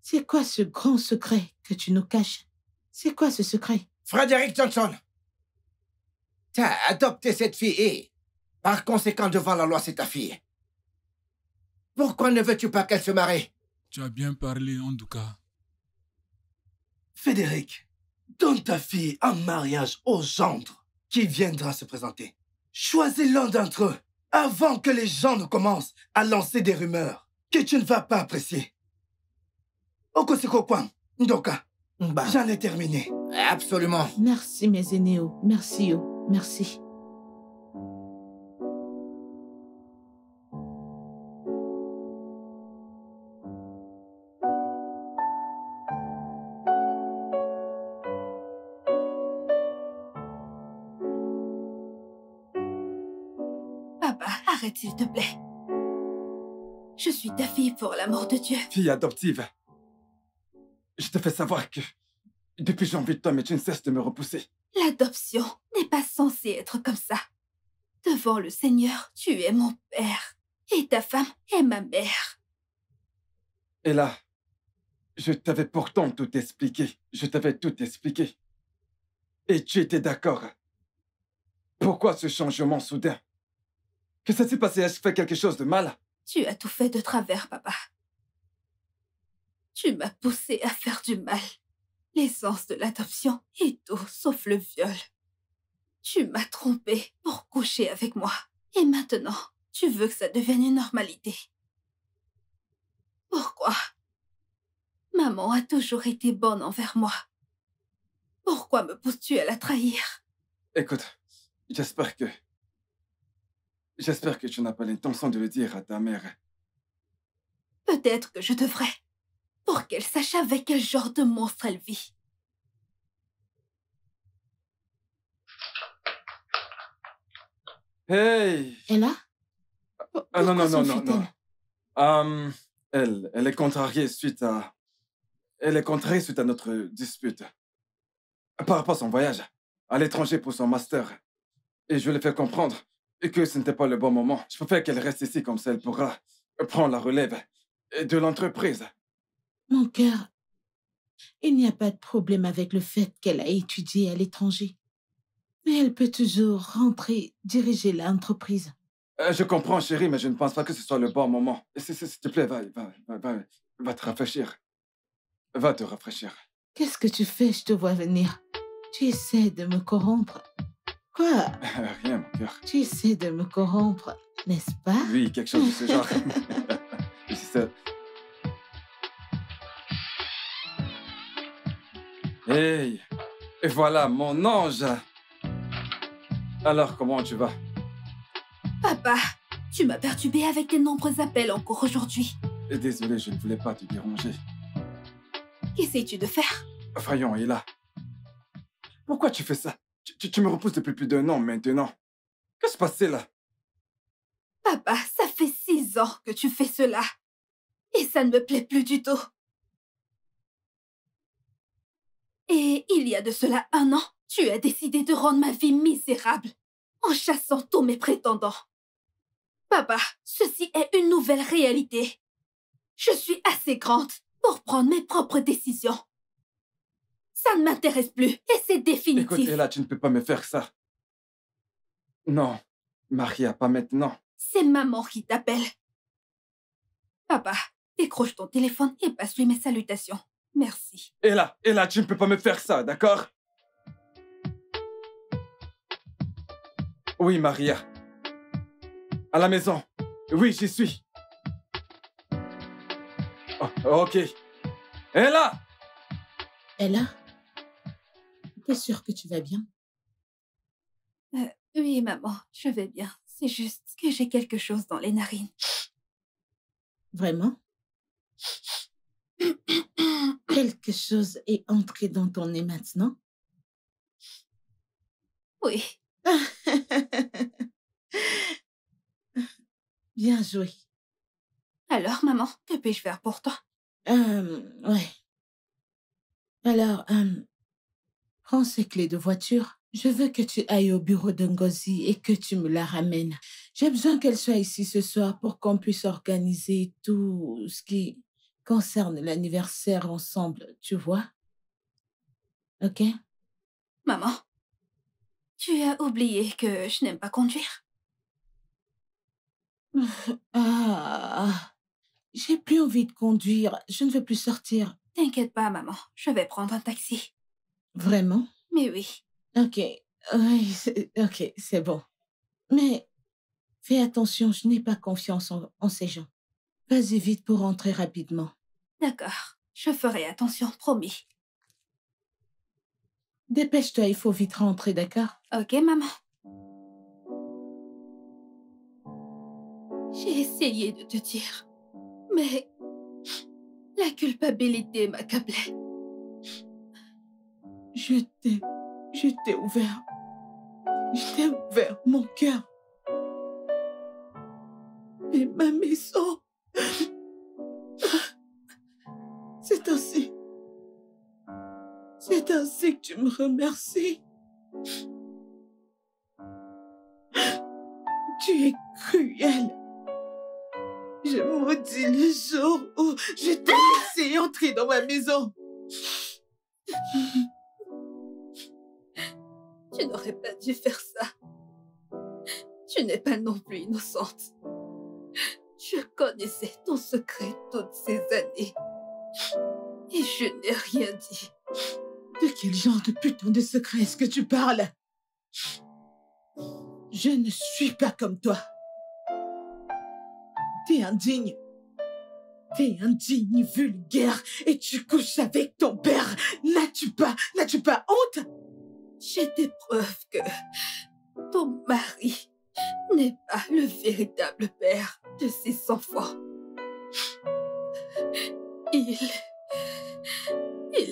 c'est quoi ce grand secret que tu nous caches? C'est quoi ce secret? Frédéric Johnson, t'as adopté cette fille et, par conséquent, devant la loi, c'est ta fille. Pourquoi ne veux-tu pas qu'elle se marie? Tu as bien parlé, en tout cas. Frédéric, donne ta fille en mariage au gendre qui viendra se présenter. Choisis l'un d'entre eux avant que les gens ne commencent à lancer des rumeurs que tu ne vas pas apprécier. Okosiko Kwan, Ndoka, Bah, j'en ai terminé. absolument. Merci, mes aînés. Merci, oh. Merci. Papa, arrête s'il te plaît. Je suis ta fille pour l'amour de Dieu. Fille adoptive, je te fais savoir que depuis j'ai envie de toi, mais tu ne cesses de me repousser. L'adoption n'est pas censée être comme ça. Devant le Seigneur, tu es mon père. Et ta femme est ma mère. Et là, je t'avais pourtant tout expliqué. Je t'avais tout expliqué. Et tu étais d'accord. Pourquoi ce changement soudain? Que ça s'est passé? Est-ce que fait quelque chose de mal? Tu as tout fait de travers, papa. Tu m'as poussé à faire du mal. L'essence de l'adoption est tout sauf le viol. Tu m'as trompé pour coucher avec moi. Et maintenant, tu veux que ça devienne une normalité. Pourquoi? Maman a toujours été bonne envers moi. Pourquoi me pousses-tu à la trahir? Écoute, j'espère que tu n'as pas l'intention de le dire à ta mère. Peut-être que je devrais. Pour qu'elle sache avec quel genre de monstre elle vit. Hey! Ella? Ah non, non, Pourquoi non, non, s'enfuit-elle? non. Elle est contrariée suite à... Elle est contrariée suite à notre dispute. Par rapport à son voyage à l'étranger pour son master. Et je lui ai fait comprendre que ce n'était pas le bon moment. Je préfère qu'elle reste ici comme ça, elle pourra prendre la relève de l'entreprise. Mon cœur, il n'y a pas de problème avec le fait qu'elle a étudié à l'étranger. Mais elle peut toujours rentrer, diriger l'entreprise. Je comprends, chérie, mais je ne pense pas que ce soit le bon moment. S'il te plaît, va te rafraîchir. Va te rafraîchir. Qu'est-ce que tu fais? Je te vois venir. Tu essaies de me corrompre. Quoi? Rien, mon cœur. Tu essaies de me corrompre, n'est-ce pas? Oui, quelque chose de ce genre. Je sais. Hey, et voilà mon ange. Alors, comment tu vas? Papa, tu m'as perturbé avec tes nombreux appels en cours aujourd'hui. Désolé, je ne voulais pas te déranger. Qu'essayes-tu de faire? Voyons, Ella. Pourquoi tu fais ça? Tu me repousses depuis plus d'1 an maintenant. Qu'est-ce qui se passait là? Papa, ça fait 6 ans que tu fais cela. Et ça ne me plaît plus du tout. Et il y a de cela 1 an, tu as décidé de rendre ma vie misérable en chassant tous mes prétendants. Papa, ceci est une nouvelle réalité. Je suis assez grande pour prendre mes propres décisions. Ça ne m'intéresse plus et c'est définitif. Écoute, Ella, tu ne peux pas me faire ça. Non, Maria, pas maintenant. C'est maman qui t'appelle. Papa, décroche ton téléphone et passe-lui mes salutations. Merci. Ella, tu ne peux pas me faire ça, d'accord? Oui, Maria. À la maison. Oui, j'y suis. Oh, ok. Ella! Ella? T'es sûre que tu vas bien? Oui, maman, je vais bien. C'est juste que j'ai quelque chose dans les narines. Vraiment? Quelque chose est entré dans ton nez maintenant? Oui. Bien joué. Alors, maman, que puis-je faire pour toi? Ouais. Alors, prends ces clés de voiture Je veux que tu ailles au bureau de Ngozi et que tu me la ramènes. J'ai besoin qu'elle soit ici ce soir pour qu'on puisse organiser tout ce qui concerne l'anniversaire ensemble, tu vois? Ok? Maman, tu as oublié que je n'aime pas conduire. Ah, j'ai plus envie de conduire. Je ne veux plus sortir. T'inquiète pas, maman. Je vais prendre un taxi. Vraiment? Mais oui. Ok. Oui, ok, c'est bon. Mais fais attention, je n'ai pas confiance en ces gens. Vas-y vite pour rentrer rapidement. D'accord. Je ferai attention, promis. Dépêche-toi, il faut vite rentrer, d'accord? Ok, maman. J'ai essayé de te dire, mais la culpabilité m'accablait. Je t'ai ouvert. Je t'ai ouvert mon cœur. Et ma maison. C'est ainsi. C'est ainsi que tu me remercies. Tu es cruel. Je maudis le jour où je t'ai laissé entrer dans ma maison. Tu n'aurais pas dû faire ça. Tu n'es pas non plus innocente. Je connaissais ton secret toutes ces années. Et je n'ai rien dit. De quel genre de putain de secret est-ce que tu parles? Je ne suis pas comme toi. T'es indigne. T'es indigne, vulgaire, et tu couches avec ton père. N'as-tu pas honte? J'ai des preuves que ton mari n'est pas le véritable père de ses enfants. Il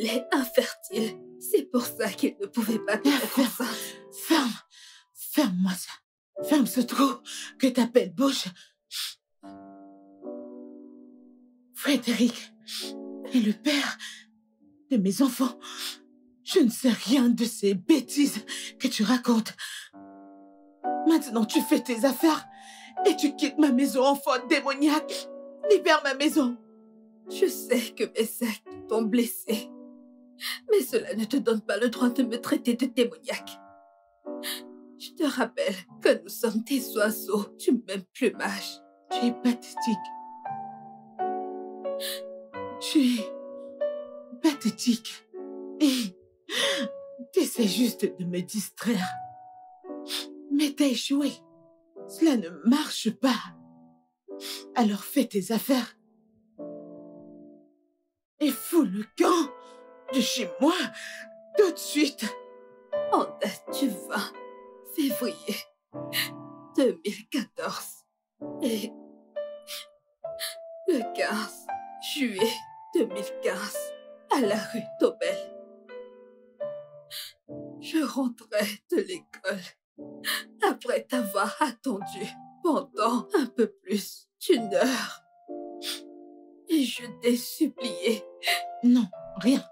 est infertile. C'est pour ça qu'il ne pouvait pas te mettre enceinte. Ferme-moi ça. Ferme ce trou que t'appelles bouche. Frédéric est le père de mes enfants. Je ne sais rien de ces bêtises que tu racontes. Maintenant, tu fais tes affaires et tu quittes ma maison, enfant démoniaque. Libère ma maison. Je sais que mes actes t'ont blessé, mais cela ne te donne pas le droit de me traiter de démoniaque. Je te rappelle que nous sommes des oiseaux du même plumage. Tu es pathétique. Tu es pathétique. Et t'essaies juste de me distraire. Mais t'as échoué. Cela ne marche pas. Alors fais tes affaires. Et fous le camp de chez moi tout de suite. En date du 20 février 2014 et le 15 juillet 2015 à la rue Taubel. Je rentrais de l'école après t'avoir attendu pendant un peu plus d'1 heure. Et je t'ai supplié. Non, rien.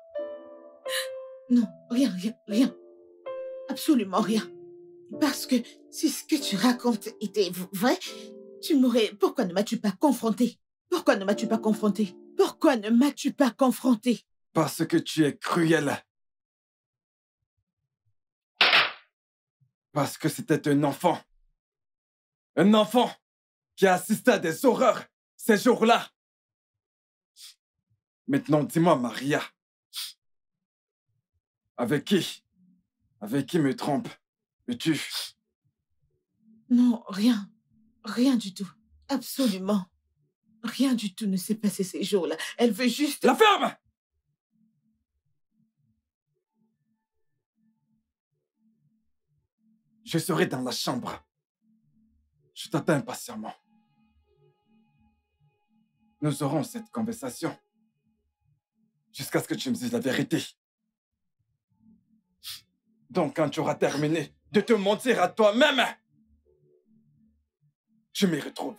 Non, rien. Absolument rien. Parce que si ce que tu racontes était vrai, tu m'aurais... Pourquoi ne m'as-tu pas confronté? Pourquoi ne m'as-tu pas confronté? Pourquoi ne m'as-tu pas confronté? Parce que tu es cruel. Parce que c'était un enfant. Un enfant qui a assisté à des horreurs ces jours-là. Maintenant, dis-moi, Maria. Avec qui me trompes-tu? Non, rien. Rien du tout. Absolument. Rien du tout ne s'est passé ces jours-là. Elle veut juste... La ferme! Je serai dans la chambre. Je t'attends impatiemment. Nous aurons cette conversation jusqu'à ce que tu me dises la vérité. Donc, quand tu auras terminé de te mentir à toi-même, je m'y retrouve.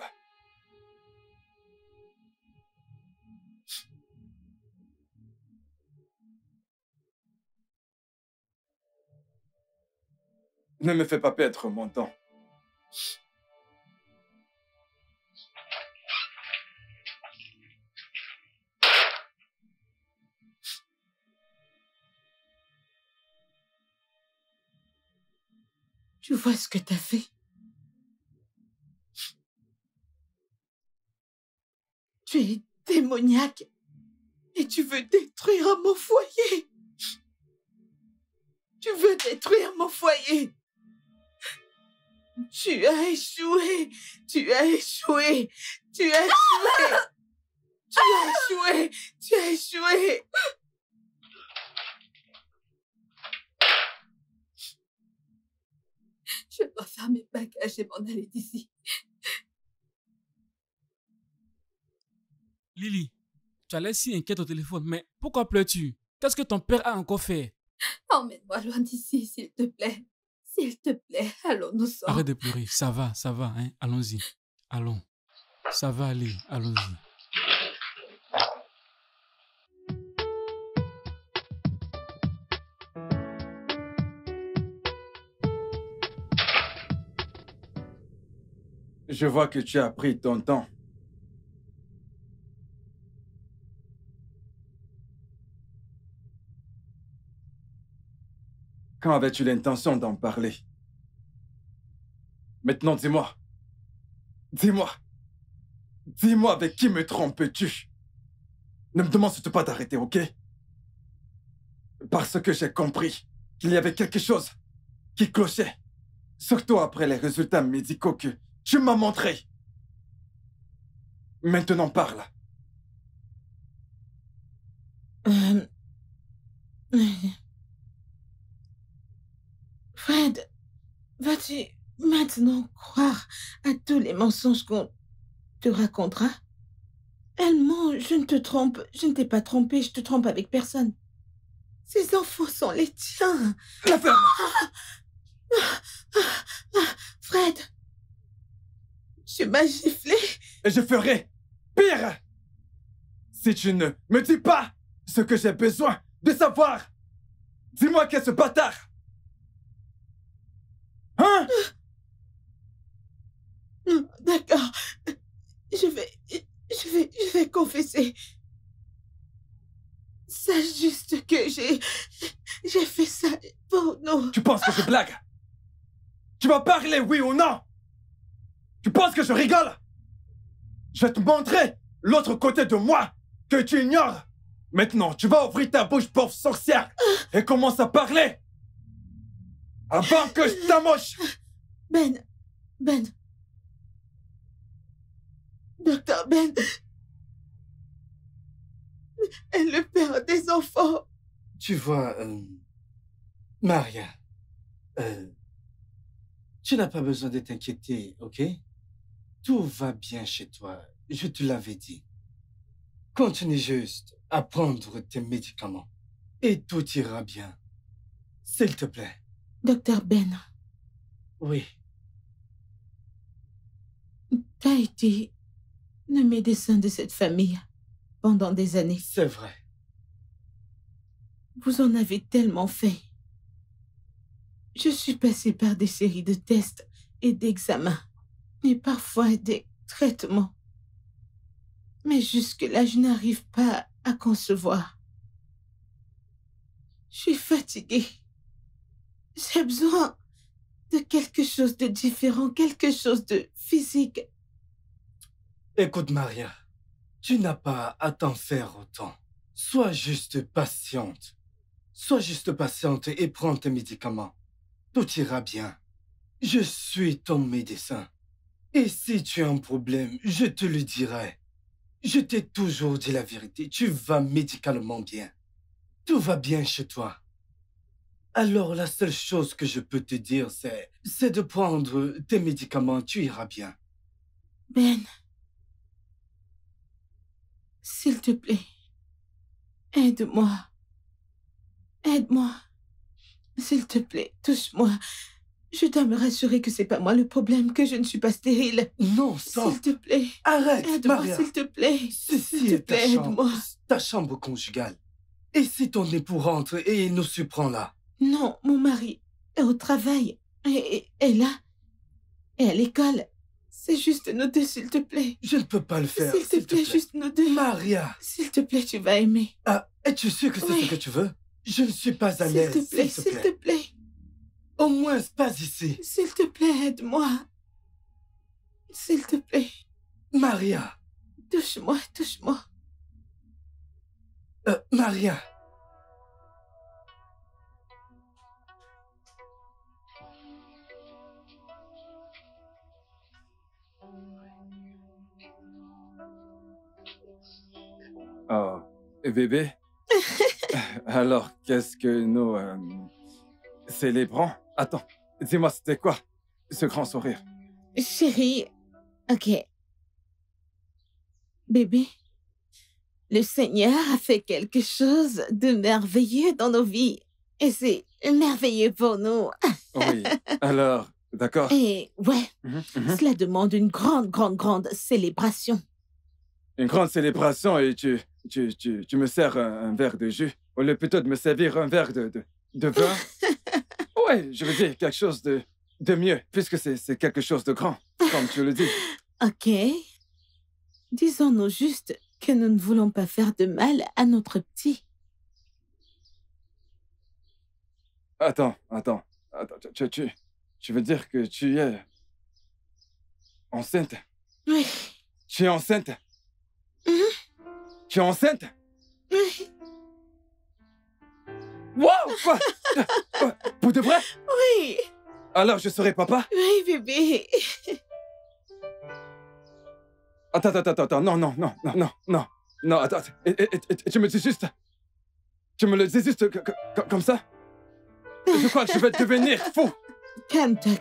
Ne me fais pas perdre mon temps. Tu vois ce que t'as fait? Tu es démoniaque et tu veux détruire mon foyer. Tu veux détruire mon foyer. Tu as échoué. Tu as échoué. Tu as échoué. Tu as échoué. Tu as échoué. Je dois faire mes bagages et m'en aller d'ici. Lily, tu as l'air si inquiète au téléphone, mais pourquoi pleures-tu? Qu'est-ce que ton père a encore fait? Emmène-moi loin d'ici, s'il te plaît. S'il te plaît, allons-nous-en. Arrête de pleurer, ça va, hein? Allons-y. Allons. Ça va aller, allons-y. Je vois que tu as pris ton temps. Quand avais-tu l'intention d'en parler? Maintenant, dis-moi. Dis-moi. Dis-moi avec qui me trompes-tu? Ne me demande surtout pas d'arrêter, ok? Parce que j'ai compris qu'il y avait quelque chose qui clochait. Surtout après les résultats médicaux que tu m'as montrés. Maintenant, parle. Fred, vas-tu maintenant croire à tous les mensonges qu'on te racontera? Elle ment, je ne te trompe, je ne t'ai pas trompé, je te trompe avec personne. Ces enfants sont les tiens. La ferme! Fred, tu m'as giflé. Et je ferai pire si tu ne me dis pas ce que j'ai besoin de savoir. Dis-moi qu'est ce bâtard. Hein? D'accord. Je vais confesser. Sache juste que j'ai fait ça pour nous. Tu penses que je blague? Tu vas parler, oui ou non? Tu penses que je rigole? Je vais te montrer l'autre côté de moi que tu ignores. Maintenant, tu vas ouvrir ta bouche, pauvre sorcière, et commence à parler. Avant que je t'amoche. Ben. Docteur Ben est le père des enfants. Tu vois, Maria, tu n'as pas besoin de t'inquiéter, ok? Tout va bien chez toi, je te l'avais dit. Continue juste à prendre tes médicaments et tout ira bien. S'il te plaît. Docteur Ben. Oui. T'as été le médecin de cette famille pendant des années. C'est vrai. Vous en avez tellement fait. Je suis passée par des séries de tests et d'examens, et parfois des traitements. Mais jusque-là, je n'arrive pas à concevoir. Je suis fatiguée. J'ai besoin de quelque chose de différent, quelque chose de physique. Écoute, Maria, tu n'as pas à t'en faire autant. Sois juste patiente. Sois juste patiente et prends tes médicaments. Tout ira bien. Je suis ton médecin. Et si tu as un problème, je te le dirai. Je t'ai toujours dit la vérité. Tu vas médicalement bien. Tout va bien chez toi. Alors la seule chose que je peux te dire, c'est de prendre tes médicaments. Tu iras bien. Ben, s'il te plaît, aide-moi. Aide-moi. S'il te plaît, touche-moi. Je dois me rassurer que c'est pas moi le problème, que je ne suis pas stérile. Non, stop. S'il te plaît. Arrête, Aide-moi, Maria. s'il te plaît. Ceci S'il te est plaît, aide-moi. ta chambre conjugale. Et si ton époux rentre et il nous surprend là? Non, mon mari est au travail. Et là, et à l'école, c'est juste nous deux, s'il te plaît. Je ne peux pas le faire. S'il te plaît, juste nous deux. Maria! S'il te plaît, tu vas aimer. Ah, es-tu sûr que c'est Oui. ce que tu veux? Je ne suis pas à S'il l'aise. te plaît, s'il te plaît. Au moins, pas ici. S'il te plaît, aide-moi. S'il te plaît. Maria! Touche-moi, touche-moi. Maria! Oh, bébé. Alors, qu'est-ce que nous célébrons? Attends, dis-moi, c'était quoi ce grand sourire? Chérie, ok. Bébé, le Seigneur a fait quelque chose de merveilleux dans nos vies. Et c'est merveilleux pour nous. Oui, alors, d'accord. Et ouais, Mhm, mhm. cela demande une grande célébration. Une grande célébration et tu me sers un verre de jus au lieu plutôt de me servir un verre de vin. Ouais, je veux dire quelque chose de mieux, puisque c'est quelque chose de grand, comme tu le dis. Ok. Disons-nous juste que nous ne voulons pas faire de mal à notre petit. Attends, tu veux dire que tu es enceinte? Oui. Tu es enceinte? Mhm. Tu es enceinte? Oui. Wow! Quoi? Pour de vrai? Oui. Alors je serai papa? Oui, bébé. Attends, non, attends, et tu me dis juste... Tu me le dis juste comme ça? Je crois que je vais devenir fou! Calme-toi.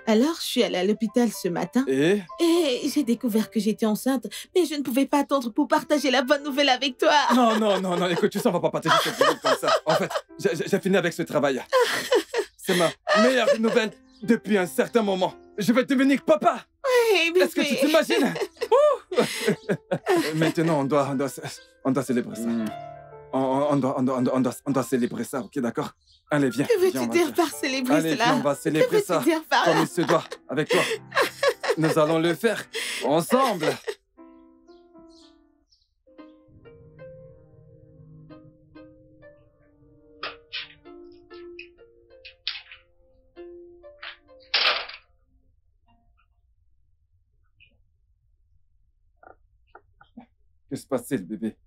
Alors, je suis allée à l'hôpital ce matin Et et j'ai découvert que j'étais enceinte, mais je ne pouvais pas attendre pour partager la bonne nouvelle avec toi. Non, écoute, tu sais, on va pas partager cette nouvelle comme ça. En fait, j'ai fini avec ce travail. C'est ma meilleure nouvelle depuis un certain moment. Je vais devenir papa! Oui, bébé. Est-ce que tu t'imagines? Maintenant, on doit célébrer ça. On doit célébrer ça, ok, d'accord? Allez, viens. Que viens, on veux-tu va dire faire. par célébrer Allez, cela? viens, on va Que célébrer veux-tu ça dire par comme là? il se doit, avec toi. Nous allons le faire ensemble. Que se passe-t-il, bébé?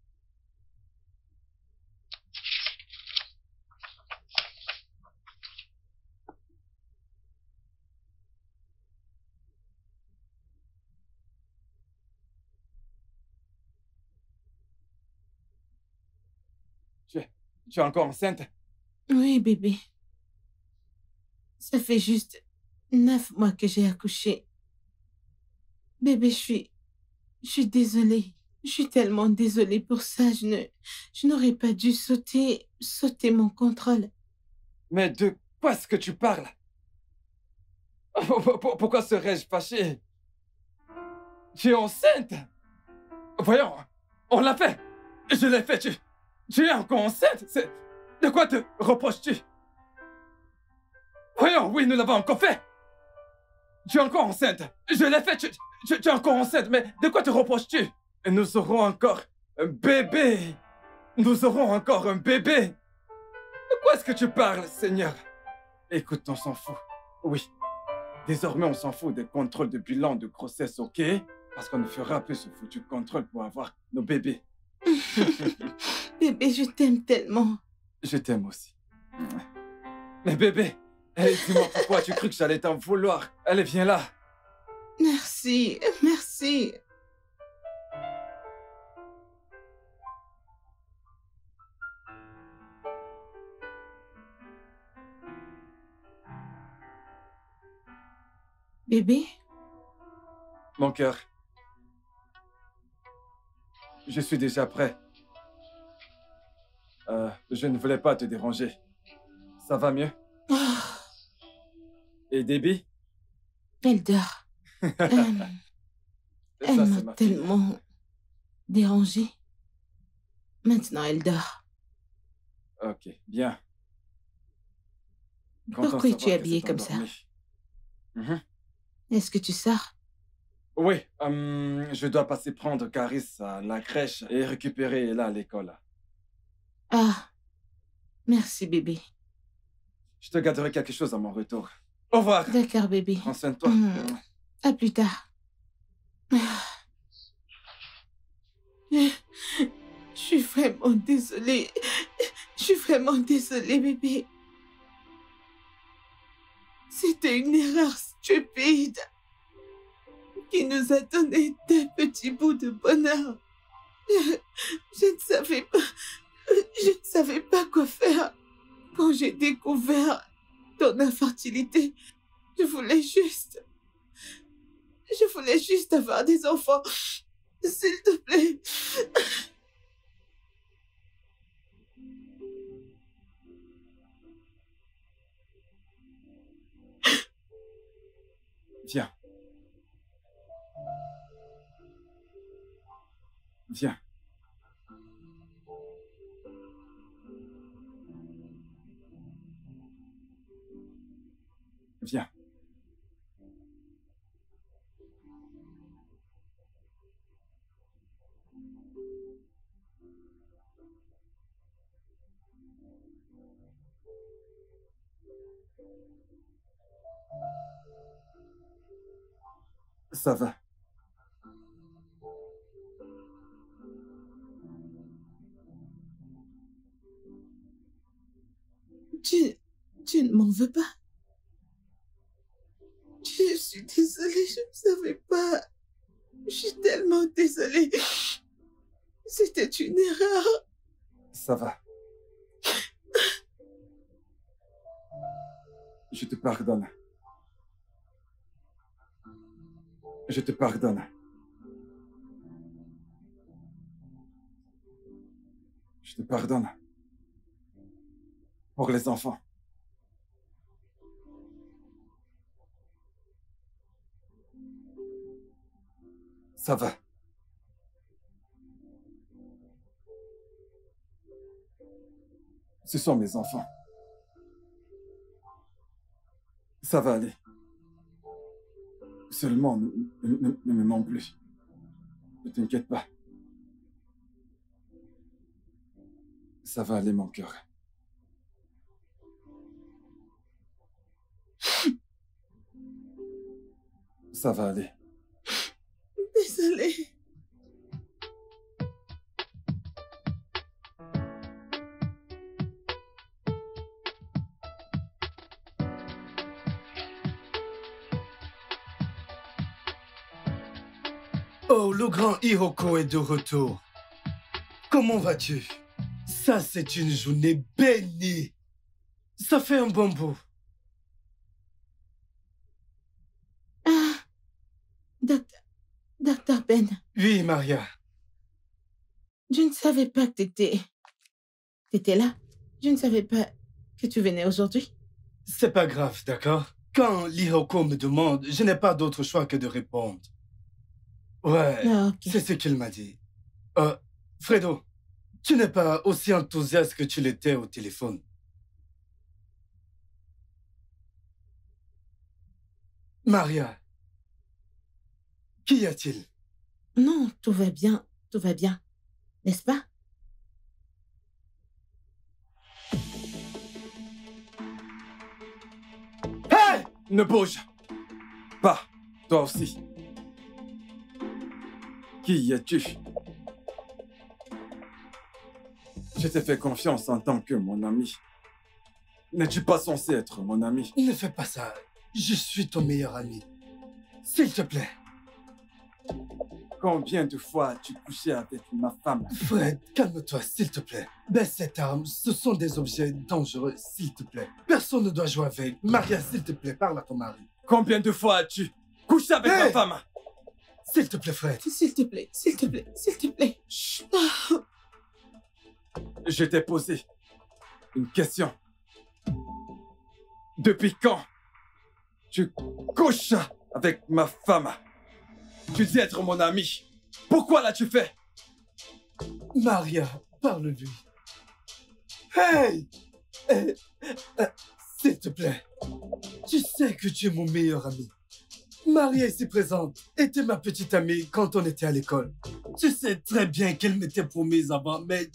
Tu es encore enceinte? Oui, bébé. Ça fait juste 9 mois que j'ai accouché. Bébé, je suis désolée. Je suis tellement désolée pour ça. Je n'aurais pas dû sauter mon contrôle. Mais de quoi est-ce que tu parles? Pourquoi serais-je fâché? Tu es enceinte? Voyons, on l'a fait. Je l'ai fait. Tu es encore enceinte? De quoi te reproches-tu? Voyons, oui, nous l'avons encore fait. Tu es encore enceinte. Je l'ai fait. Tu es encore enceinte. Mais de quoi te reproches-tu? Et nous aurons encore un bébé. Nous aurons encore un bébé. De quoi est-ce que tu parles, Seigneur? Écoute, on s'en fout. Oui. Désormais, on s'en fout des contrôles de bilan de grossesse, ok? Parce qu'on ne fera plus ce foutu contrôle pour avoir nos bébés. Bébé, je t'aime tellement. Je t'aime aussi. Mais bébé, dis-moi pourquoi tu cru que j'allais t'en vouloir. Allez, viens là. Merci. Bébé, Mon cœur. Je suis déjà prêt. Je ne voulais pas te déranger. Ça va mieux? oh, Et Debbie? elle dort. Elle Ça, m'a c'est ma fille. tellement dérangée. Maintenant, elle dort. Ok, bien. Content de Pourquoi es-tu savoir que habillé c'est comme ça? endormi. Mhm. Est-ce que tu sors? Oui, je dois passer prendre Caris à la crèche et récupérer là à l'école. Ah, merci bébé. Je te garderai quelque chose à mon retour. Au revoir. D'accord bébé. Prends soin de toi. À plus tard. Ah. Je suis vraiment désolée. Je suis vraiment désolée bébé. C'était une erreur stupide qui nous a donné 2 petits bouts de bonheur. Je ne savais pas quoi faire. Quand j'ai découvert ton infertilité, je voulais juste avoir des enfants. S'il te plaît. Viens. Viens. Viens. Ça va. Tu ne m'en veux pas? Je suis désolée, je ne savais pas. Je suis tellement désolée. C'était une erreur. Ça va. Je te pardonne. Je te pardonne. Je te pardonne. Pour les enfants. Ça va. Ce sont mes enfants. Ça va aller. Seulement, ne me mens plus. Ne t'inquiète pas. Ça va aller, mon cœur. Ça va aller. Désolée. Oh, le grand Hiroko est de retour. Comment vas-tu? Ça, c'est une journée bénie. Ça fait un bon bout. Ah, Docteur Ben, Oui, Maria. je ne savais pas que t'étais là. Je ne savais pas que tu venais aujourd'hui. C'est pas grave, d'accord? Quand l'Hiroko me demande, je n'ai pas d'autre choix que de répondre. Ouais, Ah, ok. c'est ce qu'il m'a dit. Fredo, tu n'es pas aussi enthousiaste que tu l'étais au téléphone. Maria, qu'y a-t-il? Non, tout va bien, n'est-ce pas? Hey! Ne bouge pas, toi aussi. Qui es-tu? Je t'ai fait confiance en tant que mon ami. N'es-tu pas censé être mon ami? Ne fais pas ça. Je suis ton meilleur ami. S'il te plaît. Combien de fois as-tu couché avec ma femme? Fred, calme-toi, s'il te plaît. Baisse cette arme. Ce sont des objets dangereux, s'il te plaît. Personne ne doit jouer avec. Maria, s'il te plaît, parle à ton mari. Combien de fois as-tu couché avec ma femme? S'il te plaît, Fred. S'il te plaît, s'il te plaît, s'il te plaît. Chut. Je t'ai posé une question. Depuis quand tu couches avec ma femme? Tu dis être mon ami. Pourquoi l'as-tu fait? Maria, parle-lui. Hey! S'il te plaît, tu sais que tu es mon meilleur ami. Maria ici présente était ma petite amie quand on était à l'école. Tu sais très bien qu'elle m'était promise avant, mais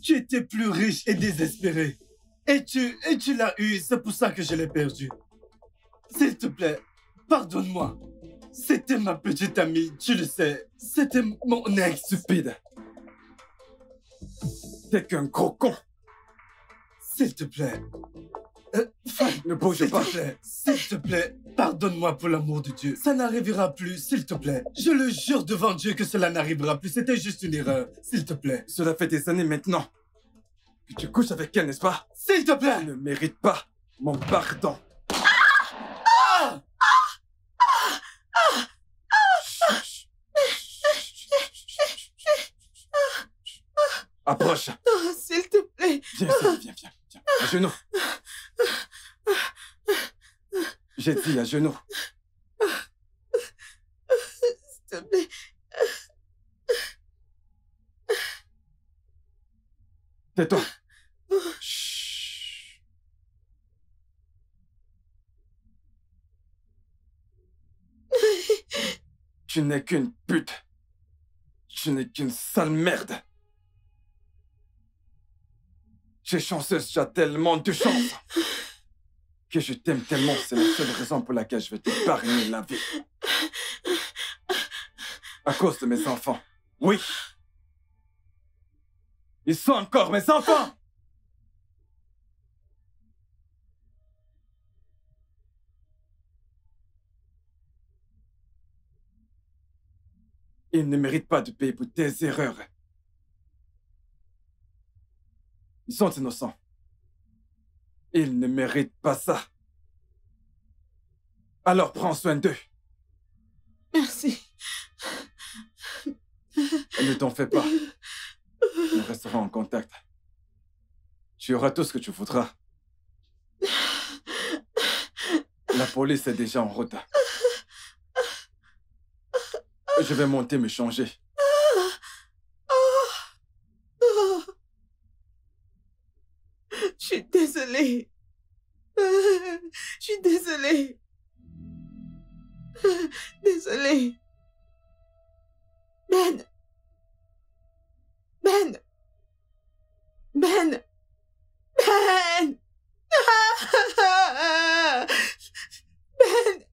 tu étais plus riche et désespéré. Et tu l'as eu, c'est pour ça que je l'ai perdu. S'il te plaît, pardonne-moi. C'était ma petite amie, tu le sais. C'était mon ex. Stupide. T'es qu'un gros con. S'il te plaît. Frank, Ne bouge s'il pas. te plaît, s'il te plaît, pardonne-moi pour l'amour de Dieu. Ça n'arrivera plus, s'il te plaît. Je le jure devant Dieu que cela n'arrivera plus. C'était juste une erreur, s'il te plaît. Cela fait des années maintenant que tu couches avec elle, n'est-ce pas? S'il te plaît. Tu ne mérites pas mon pardon. Approche. Oh, s'il te plaît. Viens, viens. À genoux. J'ai dit à genoux. S'il te plaît. Tais-toi. Chut. Tu n'es qu'une pute. Tu n'es qu'une sale merde. Tu es chanceuse, tu as tellement de chance. Que je t'aime tellement, c'est la seule raison pour laquelle je vais t'épargner la vie. À cause de mes enfants. Oui. Ils sont encore mes enfants. Ils ne méritent pas de payer pour tes erreurs. Ils sont innocents. Ils ne méritent pas ça. Alors prends soin d'eux. Merci. Et ne t'en fais pas. Nous resterons en contact. Tu auras tout ce que tu voudras. La police est déjà en route. Je vais monter me changer. Je suis désolée. Je suis désolée. Désolée. Ben. Ben. Ben. Ben. Ben. Ben.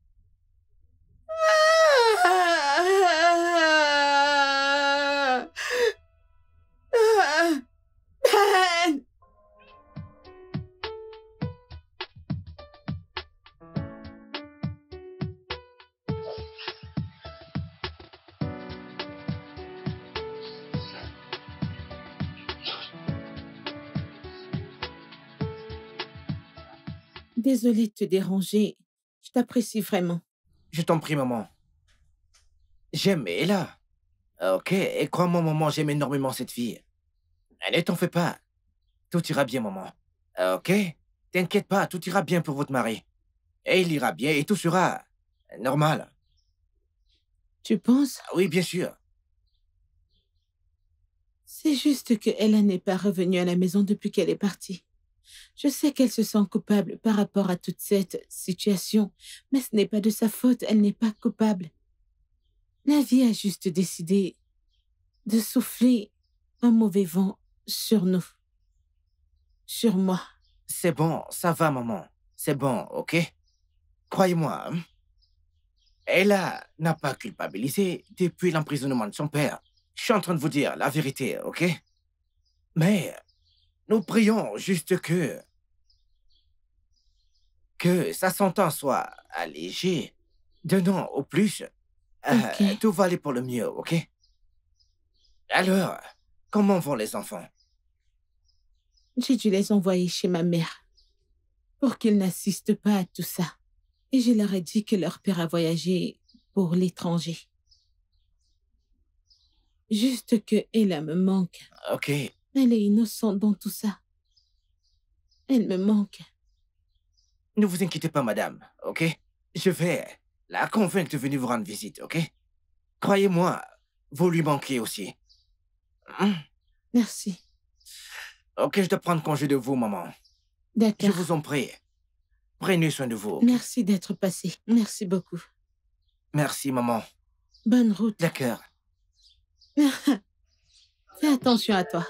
Désolée de te déranger. Je t'apprécie vraiment. Je t'en prie, maman. J'aime Ella. Ok, et crois-moi, maman, j'aime énormément cette fille. Ne t'en fais pas. Tout ira bien, maman. Ok? T'inquiète pas, tout ira bien pour votre mari. Et il ira bien et tout sera normal. Tu penses? Oui, bien sûr. C'est juste que Ella n'est pas revenue à la maison depuis qu'elle est partie. Je sais qu'elle se sent coupable par rapport à toute cette situation, mais ce n'est pas de sa faute, elle n'est pas coupable. La vie a juste décidé de souffler un mauvais vent sur nous. Sur moi. C'est bon, ça va, maman. C'est bon, ok? Croyez-moi. Hein? Ella n'a pas culpabilisé depuis l'emprisonnement de son père. Je suis en train de vous dire la vérité, ok? Mais nous prions juste que sa sentence soit allégée d'un an au plus. Ok. Tout va aller pour le mieux, ok? Alors, comment vont les enfants? J'ai dû les envoyer chez ma mère pour qu'ils n'assistent pas à tout ça. Et je leur ai dit que leur père a voyagé pour l'étranger. Juste que Ella me manque. Ok, Elle est innocente dans tout ça. Elle me manque. ne vous inquiétez pas, madame, ok? Je vais la convaincre de venir vous rendre visite, ok? Croyez-moi, vous lui manquez aussi. Hmm? Merci. Ok, je dois prendre congé de vous, maman. Je D'accord. vous en prie. Prenez soin de vous. Merci d'être passé. Merci beaucoup. Merci, maman. Bonne route. D'accord. Fais attention à toi.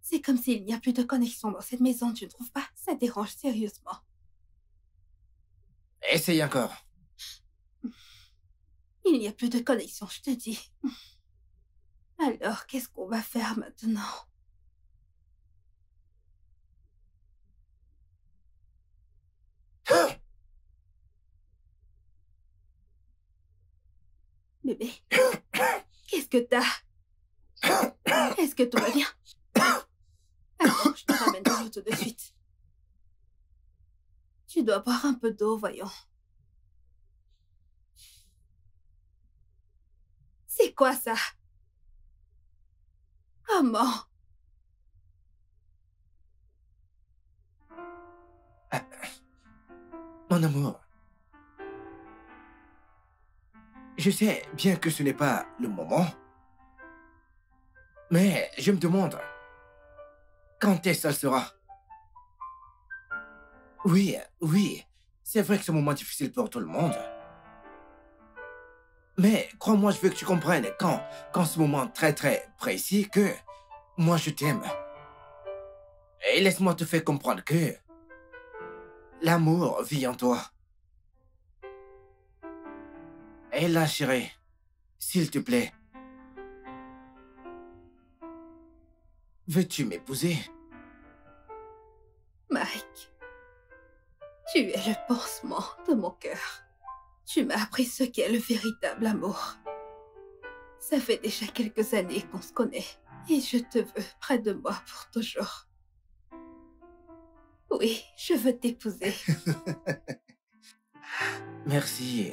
C'est comme s'il n'y a plus de connexion dans cette maison, tu ne trouves pas? Ça dérange sérieusement. Essaye encore. Il n'y a plus de connexion, je te dis. Alors, qu'est-ce qu'on va faire maintenant? Bébé, qu'est-ce que t'as? Est-ce que tout va bien? Attends, je te ramène de l'eau tout de suite. Tu dois boire un peu d'eau, voyons. C'est quoi ça? Comment? Mon amour. Je sais bien que ce n'est pas le moment. Mais je me demande... quand est-ce que ça sera? Oui, oui. C'est vrai que c'est un moment difficile pour tout le monde. Mais crois-moi, je veux que tu comprennes quand ce moment très très précis que moi je t'aime. Et laisse-moi te faire comprendre que l'amour vit en toi. Et là, chérie, s'il te plaît, veux-tu m'épouser? Mike, tu es le pansement de mon cœur. Tu m'as appris ce qu'est le véritable amour. Ça fait déjà quelques années qu'on se connaît et je te veux près de moi pour toujours. Oui, je veux t'épouser. Merci.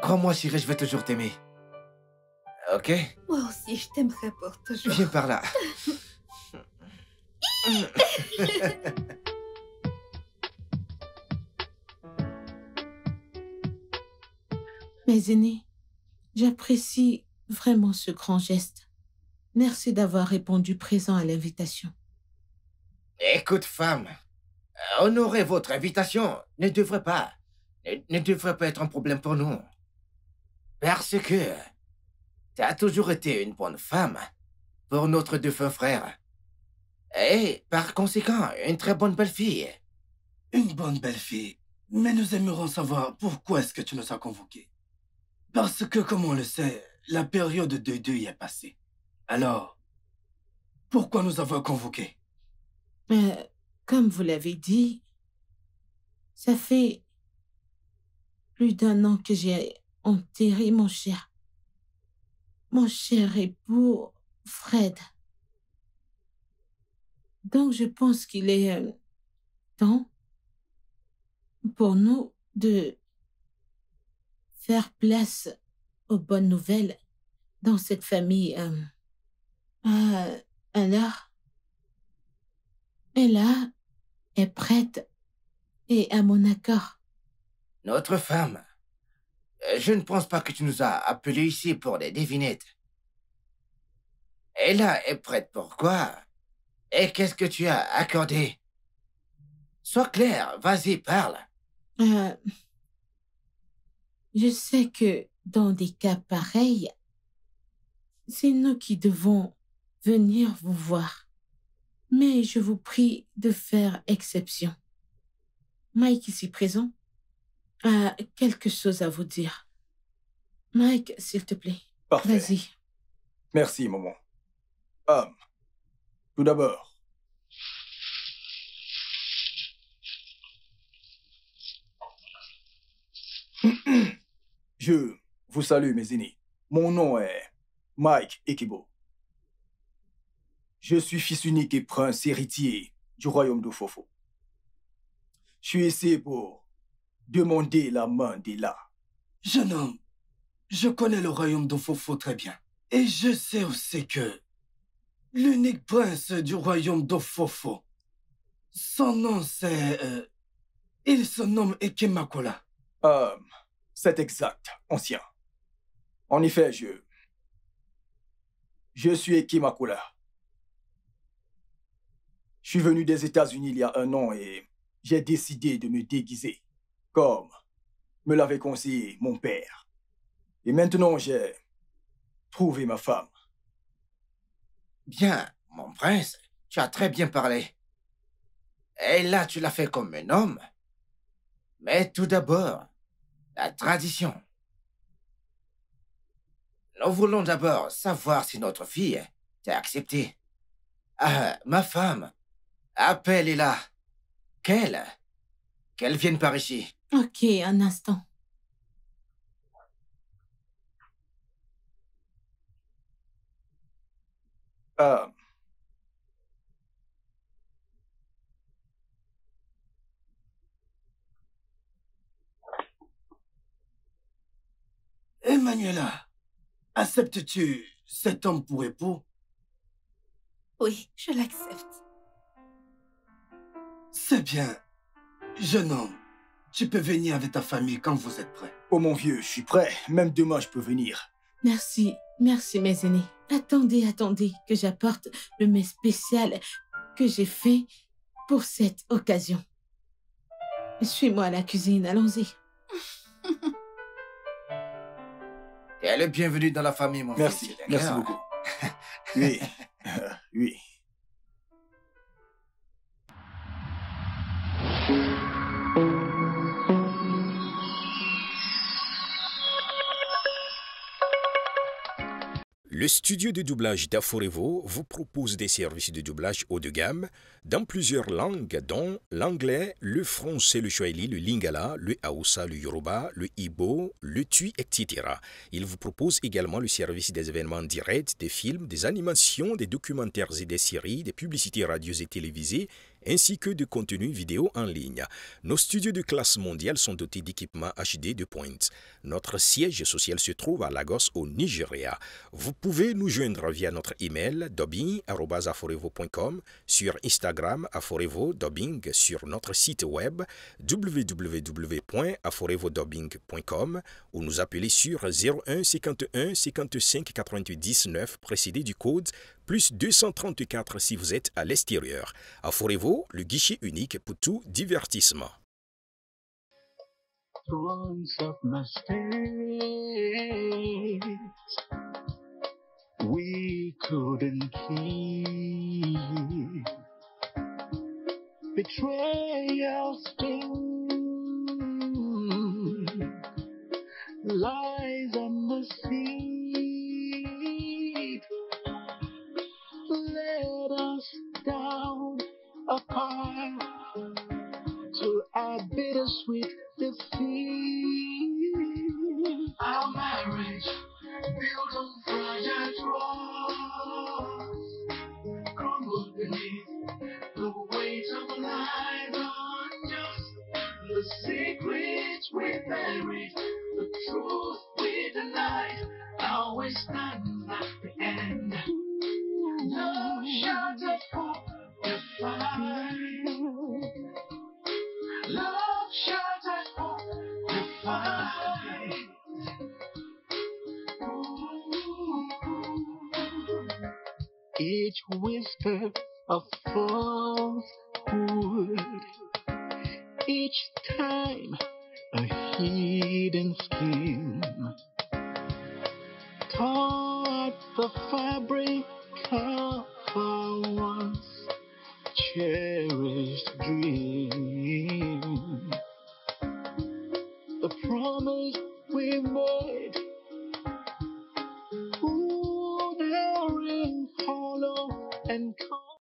Crois-moi, chérie, je vais toujours t'aimer. Ok? Moi aussi, je t'aimerai pour toujours. Viens par là. Mes aînés, j'apprécie vraiment ce grand geste. Merci d'avoir répondu présent à l'invitation. Écoute, femme, honorer votre invitation ne devrait pas être un problème pour nous. Parce que tu as toujours été une bonne femme pour notre défunt frère. Et par conséquent, une très bonne belle-fille. Une bonne belle-fille. Mais nous aimerions savoir pourquoi est-ce que tu nous as convoqués. Parce que, comme on le sait, la période de deuil est passée. Alors, pourquoi nous avons convoqués? Comme vous l'avez dit, ça fait plus d'1 an que j'ai enterré mon cher époux, Fred. Donc, je pense qu'il est temps pour nous de faire place aux bonnes nouvelles dans cette famille. Alors, elle est prête et à mon accord. Notre femme. Je ne pense pas que tu nous as appelés ici pour des devinettes. Elle est prête pour quoi? Et qu'est-ce que tu as accordé? Sois clair, vas-y, parle. Je sais que dans des cas pareils, c'est nous qui devons venir vous voir. Mais je vous prie de faire exception. Mike, ici présent, a quelque chose à vous dire. Mike, s'il te plaît. Parfait. Vas-y. Merci, maman. Tout d'abord, je vous salue, mes aînés. Mon nom est Mike Ekibo. Je suis fils unique et prince héritier du royaume de Fofo. Je suis ici pour demander la main d'Ella. Jeune homme, je connais le royaume de Fofo très bien. Et je sais aussi que l'unique prince du royaume d'Ofofo. Son nom, c'est... il se nomme Ekimakula. C'est exact, ancien. En effet, je suis Ekimakula. Je suis venu des États-Unis il y a 1 an et j'ai décidé de me déguiser, comme me l'avait conseillé mon père. Et maintenant, j'ai trouvé ma femme. Bien, mon prince, tu as très bien parlé. Et là, tu l'as fait comme un homme. Mais tout d'abord, la tradition. Nous voulons d'abord savoir si notre fille t'a accepté. Ah, ma femme, appelle-la là. Qu'elle vienne par ici. Ok, un instant. Emmanuela, acceptes-tu cet homme pour époux? Oui, je l'accepte. C'est bien. Jeune homme, tu peux venir avec ta famille quand vous êtes prêt. Oh mon vieux, je suis prêt. Même demain, je peux venir. Merci, merci mes aînés. Attendez, que j'apporte le mets spécial que j'ai fait pour cette occasion. Suis-moi à la cuisine, allons-y. Tu es le bienvenu dans la famille, mon Merci, fils. merci beaucoup. Oui, oui. Le studio de doublage d'Aforevo vous propose des services de doublage haut de gamme dans plusieurs langues, dont l'anglais, le français, le swahili, le lingala, le haoussa, le yoruba, le ibo, le tui, etc. Il vous propose également le service des événements directs, des films, des animations, des documentaires et des séries, des publicités radios et télévisées, ainsi que de contenus vidéo en ligne. Nos studios de classe mondiale sont dotés d'équipements HD de pointe. Notre siège social se trouve à Lagos, au Nigeria. Vous pouvez nous joindre via notre email dubbing@aforevo.com, sur Instagram Aforevo Dubbing, sur notre site web www.aforevodubbing.com ou nous appeler sur 01 51 55 88 19 précédé du code plus 234 si vous êtes à l'extérieur. Aforevo, le guichet unique pour tout divertissement. Once of mistakes we couldn't keep. Betrayal sting, lies on the sea. Let us down apart to our bittersweet defeat. Our marriage built on fragile trust crumbled beneath the weight of lies unjust. The secrets we buried, the truth we denied, always stands at the end. Love shattered hope defined. Love shattered hope defined. Each whisper of falsehood, each time a hidden scheme, tore at the fabric of our once cherished